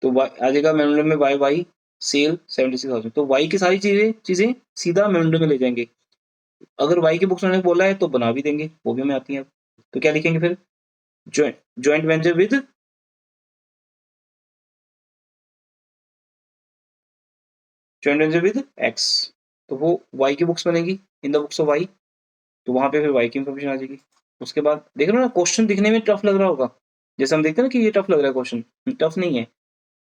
[SPEAKER 1] तो आ जाएगा मेमोरेंडम में वाई वाई सेल 76,000। तो वाई की सारी चीजें चीजें सीधा मेमोरेंडम में ले जाएंगे। अगर वाई की बुक्स उन्होंने बोला है तो बना भी देंगे, वो भी हमें आती है। तो क्या लिखेंगे फिर, joint joint venture with, joint venture with X, तो वो वाई की बुक्स बनेगी, in the books of Y, तो वहां पे फिर वाई की इंफॉर्मेशन आ जाएगी। उसके बाद देख रहे हो ना, क्वेश्चन दिखने में टफ लग रहा होगा, जैसे हम देखते हैं ना कि ये टफ लग रहा है क्वेश्चन, टफ नहीं है,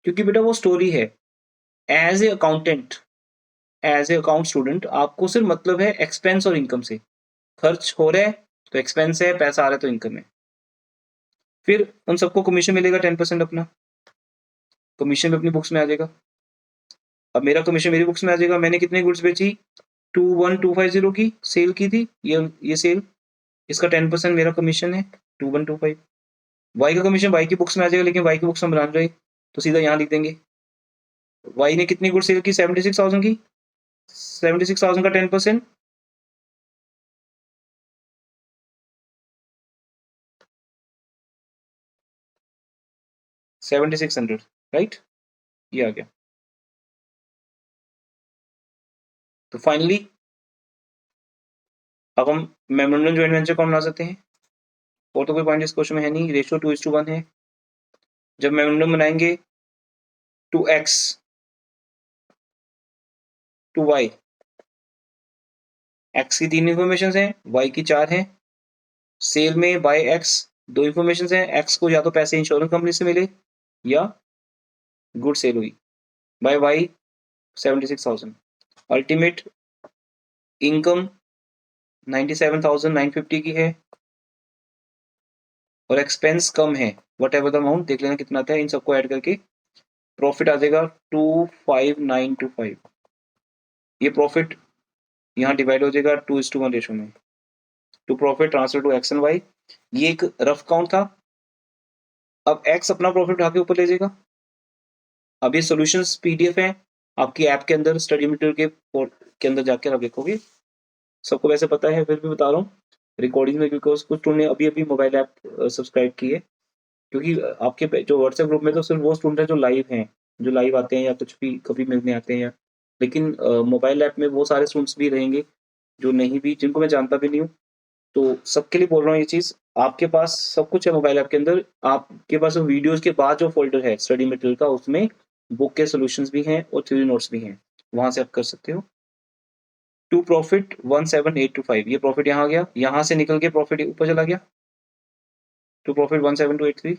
[SPEAKER 1] क्योंकि बेटा वो स्टोरी है। As a accountant, as a account student, आपको सिर्फ मतलब है एक्सपेंस और इनकम से। खर्च हो रहा है तो एक्सपेंस है, पैसा आ रहा है तो इनकम है। फिर उन सबको कमीशन मिलेगा 10% अपना, कमीशन भी अपनी बुक्स में आ जाएगा। अब मेरा कमीशन मेरी बुक्स में आ जाएगा, मैंने कितनी गुड्स बेची, 21250 की सेल की थी, ये सेल, इसका 10% मेरा कमीशन है 2125। वाई का कमीशन वाई की बुक्स में आ जाएगा, लेकिन वाई की बुक्स हम बना रहे, तो सीधा यहाँ लिख देंगे, वाई ने कितनी गुड्स सेल की 76,000 की, 76,000 का 10%, $7,600, राइट, ये आ गया। तो फाइनली अब हम मेमोरेंडम जॉइंट वेंचर कौन बना सकते हैं, और तो कोई पॉइंट इस क्वेश्चन में है नहीं, रेशियो 2:1 है। जब मेमोरेंडम बनाएंगे 2x टू y, x की 3 इन्फॉर्मेशन है, y की 4 है। सेल में बाय x 2 इन्फॉर्मेशन है, x को या तो पैसे इंश्योरेंस कंपनी से मिले या गुड सेल हुई। By y 76,000। अल्टीमेट इनकम 97,950 की है, और एक्सपेंस कम है, वट एवर द अमाउंट देख लेना कितना आता है, इन सबको ऐड करके प्रॉफिट आ जाएगा 25925। ये प्रॉफिट यहाँ डिवाइड हो जाएगा 2:1 रेशो में, to profit transfer to X and Y. ये एक रफ काउंट था। अब एक्स अपना प्रॉफिट उठा के ऊपर ले जाएगा। अब ये सॉल्यूशंस पीडीएफ है आपकी ऐप के अंदर, स्टडी मटेरियल के अंदर जाकर आप देखोगे। सबको वैसे पता है, फिर भी बता रहा हूँ रिकॉर्डिंग में, क्योंकि कुछ स्टूडेंट ने अभी अभी मोबाइल ऐप सब्सक्राइब की है, क्योंकि आपके जो व्हाट्सएप ग्रुप में तो सिर्फ वो स्टूडेंट है जो लाइव हैं, जो लाइव आते हैं या कुछ भी कभी मिलने आते हैं, या लेकिन मोबाइल ऐप में वो सारे स्टूडेंट्स भी रहेंगे जो नहीं भी, जिनको मैं जानता भी नहीं हूँ। तो सबके लिए बोल रहा हूँ ये चीज़, आपके पास सब कुछ है मोबाइल ऐप के अंदर। आपके पास वीडियोस के बाद जो फोल्डर है स्टडी मटेरियल का, उसमें बुक के सॉल्यूशंस भी हैं और थ्योरी नोट्स भी हैं, वहां से आप कर सकते हो। टू प्रॉफिट 17825, ये प्रॉफिट यहाँ आ गया, यहाँ से निकल के प्रॉफिट ऊपर चला गया टू प्रॉफिट 17283,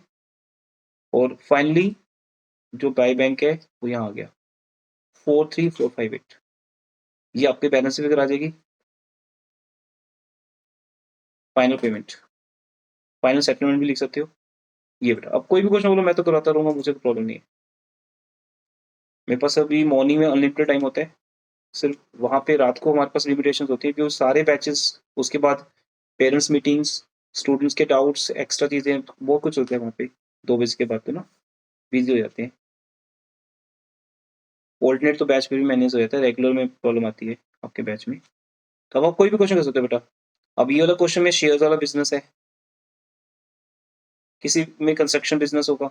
[SPEAKER 1] और फाइनली जो बाय बैंक है वो यहाँ आ गया 43458। ये आपके बैलेंस से फिगर आ जाएगी। फाइनल पेमेंट, फाइनल सेटलमेंट भी लिख सकते हो। ये बेटा अब कोई भी क्वेश्चन बोलो मैं तो कराता रहूंगा, मुझे कोई प्रॉब्लम नहीं है। मेरे पास अभी मॉर्निंग में अनलिमिटेड टाइम होता है, सिर्फ वहाँ पे रात को हमारे पास लिमिटेशन होती है, क्योंकि सारे बैचेस, उसके बाद पेरेंट्स मीटिंग्स, स्टूडेंट्स के डाउट्स, एक्स्ट्रा चीज़ें बहुत कुछ होता है वहाँ पे। 2 बजे के बाद तो ना बिजी हो जाते हैं। ऑल्टरनेट तो बैच पे भी मैनेज हो जाता है, रेगुलर में प्रॉब्लम आती है आपके बैच में। तो अब आप कोई भी क्वेश्चन कर सकते हो बेटा। अब ये वाला क्वेश्चन में शेयर्स वाला बिजनेस है, किसी में कंस्ट्रक्शन बिजनेस होगा,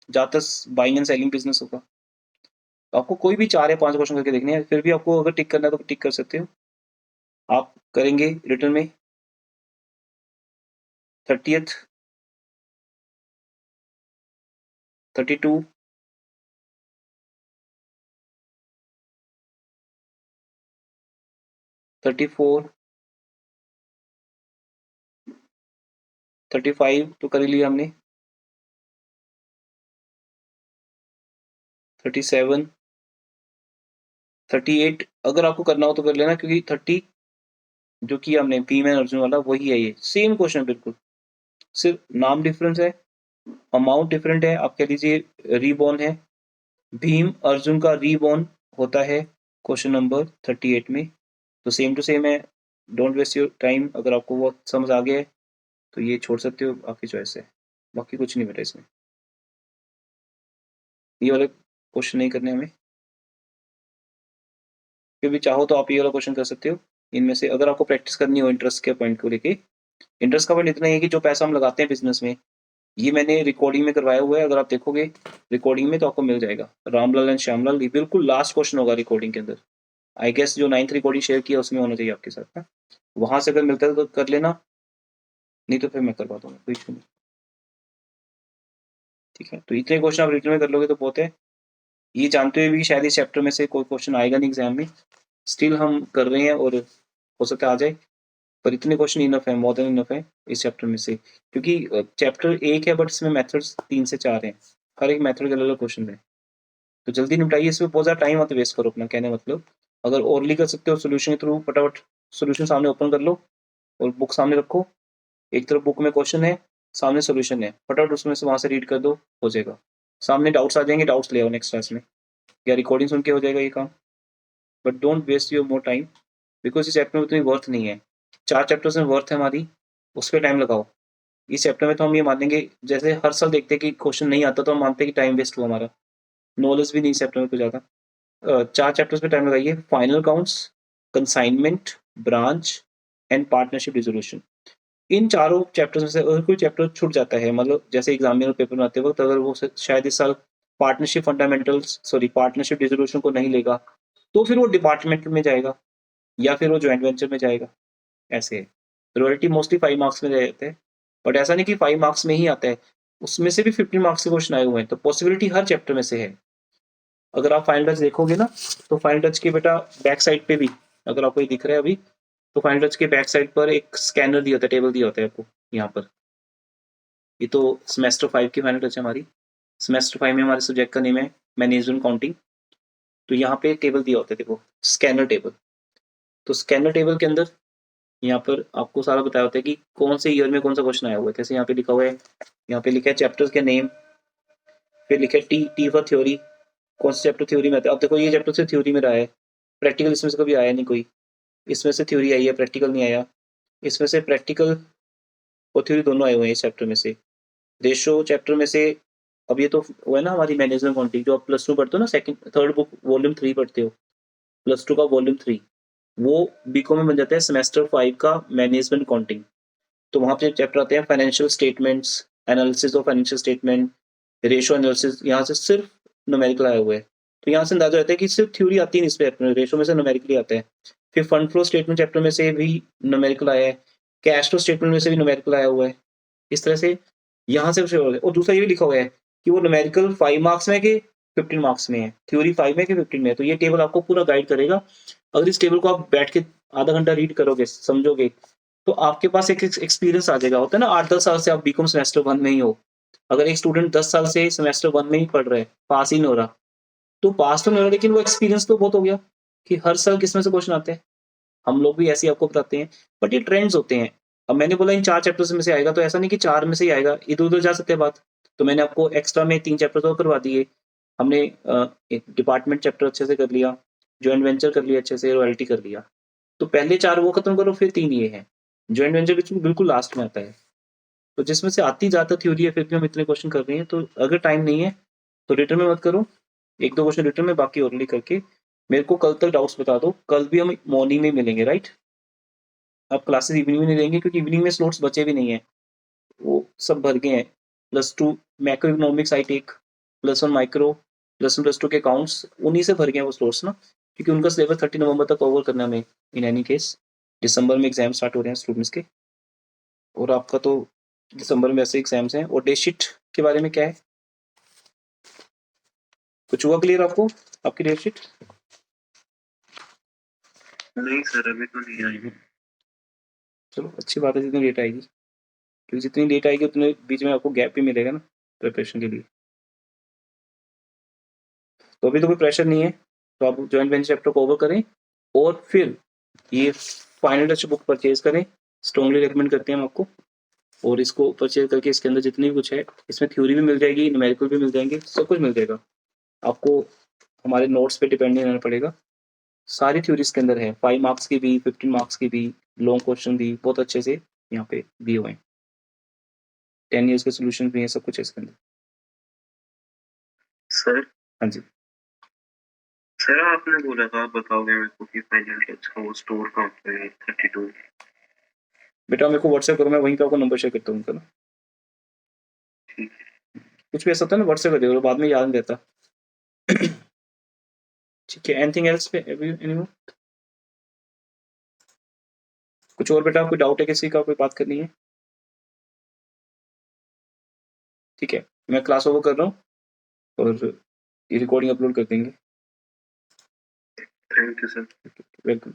[SPEAKER 1] ज़्यादातर बाइंग एंड सेलिंग बिजनेस होगा। तो आपको कोई भी 4 या 5 क्वेश्चन करके देखने हैं, फिर भी आपको अगर टिक करना है तो टिक कर सकते हो। आप करेंगे रिटर्न में 30th 32 34 35 तो कर ही लिया हमने, 37 38 अगर आपको करना हो तो कर लेना, क्योंकि 30 जो किया हमने भीम एंड अर्जुन वाला वही है, ये सेम क्वेश्चन बिल्कुल, सिर्फ नाम डिफरेंस है, अमाउंट डिफरेंट है। आप कह लीजिए रीबॉर्न है, भीम अर्जुन का रीबॉर्न होता है क्वेश्चन नंबर 38 में, तो सेम टू सेम है। डोंट वेस्ट योर टाइम, अगर आपको वो समझ आ गया है तो ये छोड़ सकते हो, आपकी चॉइस है, बाकी कुछ नहीं बेटा इसमें। ये वाले क्वेश्चन नहीं करने हमें, फिर भी चाहो तो आप ये वाला क्वेश्चन कर सकते हो इनमें से, अगर आपको प्रैक्टिस करनी हो इंटरेस्ट के पॉइंट को लेके। इंटरेस्ट का पॉइंट इतना ही है कि जो पैसा हम लगाते हैं बिजनेस में, ये मैंने रिकॉर्डिंग में करवाया हुआ है, अगर आप देखोगे रिकॉर्डिंग में तो आपको मिल जाएगा। रामलाल एंड श्यामलाल, ये बिल्कुल लास्ट क्वेश्चन होगा रिकॉर्डिंग के अंदर। आई गेस जो 9th रिकॉर्डिंग शेयर किया उसमें होना चाहिए आपके साथ ना, वहां से अगर मिलता है तो कर लेना, नहीं तो फिर मैं करवा दूंगा, कोई इशू नहीं। ठीक है, तो इतने क्वेश्चन आप रिटर्न में कर लोगे तो बहुत है। ये जानते हुए भी शायद इस चैप्टर में से कोई क्वेश्चन आएगा नहीं एग्जाम में, स्टिल हम कर रहे हैं और हो सकता है आ जाए, पर इतने क्वेश्चन इनफ है, मोर देन इनफ है इस चैप्टर में से, क्योंकि चैप्टर 1 है बट इसमें मेथड्स 3 से 4 हैं, हर एक मेथड के अलग अलग क्वेश्चन है। तो जल्दी निपटाइए, इसमें बहुत ज़्यादा टाइम मत वेस्ट करो अपना, कहने मतलब अगर ओरली कर सकते हो सोल्यूशन के थ्रू, फटाफट सोल्यूशन सामने ओपन कर लो और बुक सामने रखो, एक तरफ बुक में क्वेश्चन है, सामने सोल्यूशन है, फटाफट उसमें से वहाँ से रीड कर दो, हो जाएगा। सामने डाउट्स आ जाएंगे, डाउट्स ले आओ नेक्स्ट क्लास में, या रिकॉर्डिंग सुन के हो जाएगा ये काम। But don't waste your more time, because इस चैप्टर में उतनी वर्थ नहीं है। 4 चैप्टर्स में वर्थ है हमारी, उस पर टाइम लगाओ। इस चैप्टर में तो हम ये मानेंगे, जैसे हर साल देखते हैं कि क्वेश्चन नहीं आता तो हम मानते हैं कि टाइम वेस्ट हुआ हमारा, नॉलेज भी नहीं इस चैप्टर में कुछ ज़्यादा। 4 चैप्टर्स पे टाइम लगाइए, final counts, consignment, branch and partnership resolution. इन चारों चैप्टर्स में से अगर कोई चैप्टर छूट जाता है, मतलब जैसे एग्जामिनर पेपर में आते वक्त अगर वो शायद इस साल partnership fundamentals, sorry partnership resolution को नहीं लेगा, तो फिर वो डिपार्टमेंट में जाएगा, या फिर वो ज्वाइंट वेंचर में जाएगा, ऐसे है। रॉयल्टी मोस्टली 5 मार्क्स में रहते हैं, बट ऐसा नहीं कि 5 मार्क्स में ही आता है, उसमें से भी 15 मार्क्स के क्वेश्चन आए हुए हैं, तो पॉसिबिलिटी हर चैप्टर में से है। अगर आप फाइनल टच देखोगे ना, तो फाइनल टच के बेटा बैक साइड पे भी, अगर आपको ये दिख रहा है अभी, तो फाइनल टच के बैक साइड पर एक स्कैनर दिया होता है, टेबल दिया होता है आपको यहाँ पर। ये तो सेमेस्टर 5 की फाइनल टच है हमारी। सेमेस्टर 5 में हमारे सब्जेक्ट का नेम है मैनेजमेंट काउंटिंग। तो यहाँ पे टेबल दिया होता है, देखो स्कैनर टेबल। तो स्कैनर टेबल के अंदर यहाँ पर आपको सारा बताया होता है कि कौन से ईयर में कौन सा क्वेश्चन आया हुआ है। जैसे यहाँ पे लिखा हुआ है, यहाँ पे लिखा है चैप्टर्स के नेम, फिर लिखा है टी फॉर थ्योरी, कौन से चैप्टर थ्योरी में आता है। अब देखो ये चैप्टर से थ्योरी में रहा है, प्रैक्टिकल इसमें से कभी आया नहीं कोई, इसमें से थ्योरी आई है, प्रैक्टिकल नहीं आया। इसमें से प्रैक्टिकल और थ्योरी दोनों आए हुए हैं इस चैप्टर में से। रेशो चैप्टर में से, अब ये तो वो है ना हमारी मैनेजमेंट काउंटिंग, जो आप +2 पढ़ते हो ना, सेकंड थर्ड बुक वॉल्यूम 3 पढ़ते हो, +2 का वॉल्यूम 3, वो बीकॉम में बन जाता है सेमेस्टर 5 का मैनेजमेंट काउंटिंग। तो वहाँ पे चैप्टर आते हैं financial statements, analysis of financial statement, ratio analysis, यहाँ से सिर्फ न्यूमेरिकल आया हुआ है। तो यहाँ से अंदाजा रहता है कि सिर्फ थ्योरी आती नहीं इस पे, रेशो में से न्यूमेरिकली आता है। फिर फंड फ्लो स्टेटमेंट चैप्टर में से भी न्यूमेरिकल आया है, कैश फ्लो स्टेटमेंट में से भी न्यूमेरिकल आया हुआ है। इस तरह से यहाँ से और दूसरा ये भी लिखा हुआ है कि वो न्यूमेरिकल 5 मार्क्स में कि 15 मार्क्स में है, थ्योरी 5 में कि 15 में है। तो ये टेबल आपको पूरा गाइड करेगा। अगर इस टेबल को आप बैठ के आधा घंटा रीड करोगे, समझोगे, तो आपके पास एक एक्सपीरियंस आ जाएगा। होता है ना 8-10 साल से आप बीकॉम सेमेस्टर 1 में ही हो। अगर एक स्टूडेंट 10 साल से सेमेस्टर 1 में ही पढ़ रहा है, पास ही नहीं हो रहा, तो पास तो नहीं हो रहा, लेकिन वो एक्सपीरियंस तो बहुत हो गया कि हर साल किसमें से क्वेश्चन आते हैं। हम लोग भी ऐसे ही आपको बताते हैं, बट ये ट्रेंड्स होते हैं। अब मैंने बोला इन 4 चैप्टर्स में से आएगा, तो ऐसा नहीं कि 4 में से ही आएगा, इधर-उधर जा सकते हैं बात। तो मैंने आपको एक्स्ट्रा में 3 चैप्टर और करवा दिए। हमने एक डिपार्टमेंट चैप्टर अच्छे से कर लिया, जॉइंट वेंचर कर लिया अच्छे से, रॉयल्टी कर लिया। तो पहले 4 वो खत्म करो, फिर 3 ये हैं। जॉइंट वेंचर बिल्कुल लास्ट में आता है। तो जिसमें से आती ज़्यादा थ्योरी है, फिर भी हम इतने क्वेश्चन कर रहे हैं। तो अगर टाइम नहीं है तो रिटर्न में मत करो, 1-2 क्वेश्चन रिटर्न में, बाकी ओरली करके मेरे को कल तक डाउट्स बता दो। कल भी हम मॉर्निंग में मिलेंगे, राइट? अब क्लासेस इवनिंग में नहीं लेंगे, क्योंकि इवनिंग में स्लॉट्स बचे भी नहीं है, वो सब भर गए हैं। +2 macro economics I take, +1 micro, +1 +2 के अकाउंट्स, उन्हीं से भर गए हैं वो स्लॉट्स ना, क्योंकि उनका सिलेबस 30 नवंबर तक कवर करना है हमें। इन एनी केस दिसंबर में एग्जाम स्टार्ट हो रहे हैं स्टूडेंट्स के, और आपका तो दिसंबर में ऐसे एग्जाम्स हैं। और डे शीट के बारे में क्या है, कुछ हुआ क्लियर आपको, आपकी डे शीट?
[SPEAKER 3] नहीं सर, अभी तो नहीं आई।
[SPEAKER 1] चलो अच्छी बात है, जितनी लेट आएगी, क्योंकि जितनी लेट आएगी उतने बीच में आपको गैप भी मिलेगा ना प्रिपरेशन के लिए। तो अभी तो कोई प्रेशर नहीं है, तो आप जॉइंट वेंचर चैप्टर को ओवर करें और फिर ये फाइनल टच बुक परचेज करें, स्ट्रॉन्गली रिकमेंड करते हैं हम आपको। और इसको परचेज करके इसके अंदर जितनी भी कुछ है, इसमें थ्योरी भी मिल जाएगी, न्यूमेरिकल भी मिल जाएंगे, सब कुछ मिल जाएगा आपको। हमारे नोट्स पे डिपेंड नहीं रहना पड़ेगा। सारी थ्योरीज के अंदर है, 5 मार्क्स की भी, 15 मार्क्स की भी, लॉन्ग क्वेश्चन भी बहुत अच्छे से यहाँ पे दिए हुए हैं, 10 ईयर्स के सोल्यूशन भी है, सब कुछ है इसके अंदर।
[SPEAKER 3] सर
[SPEAKER 1] हाँ जी,
[SPEAKER 3] सर आपने बोला था, आप बताओगे मेरे को कि फाइनल टच का वो स्टोर कहाँ पे है 32?
[SPEAKER 1] बेटा मेरे को व्हाट्सएप करो, मैं वहीं पे आपको नंबर शेयर करता हूँ उनका ना।
[SPEAKER 3] ठीक
[SPEAKER 1] कुछ भी ऐसा होता है ना, व्हाट्सएप कर देगा, बाद में याद नहीं रहता। ठीक है, एनीथिंग एल्स पे एनीवन? कुछ और बेटा, कोई डाउट है किसी का, कोई बात करनी है? ठीक है, मैं क्लास ओवर कर रहा हूँ और ये रिकॉर्डिंग अपलोड कर देंगे।
[SPEAKER 3] Thank you sir.
[SPEAKER 1] वेलकम।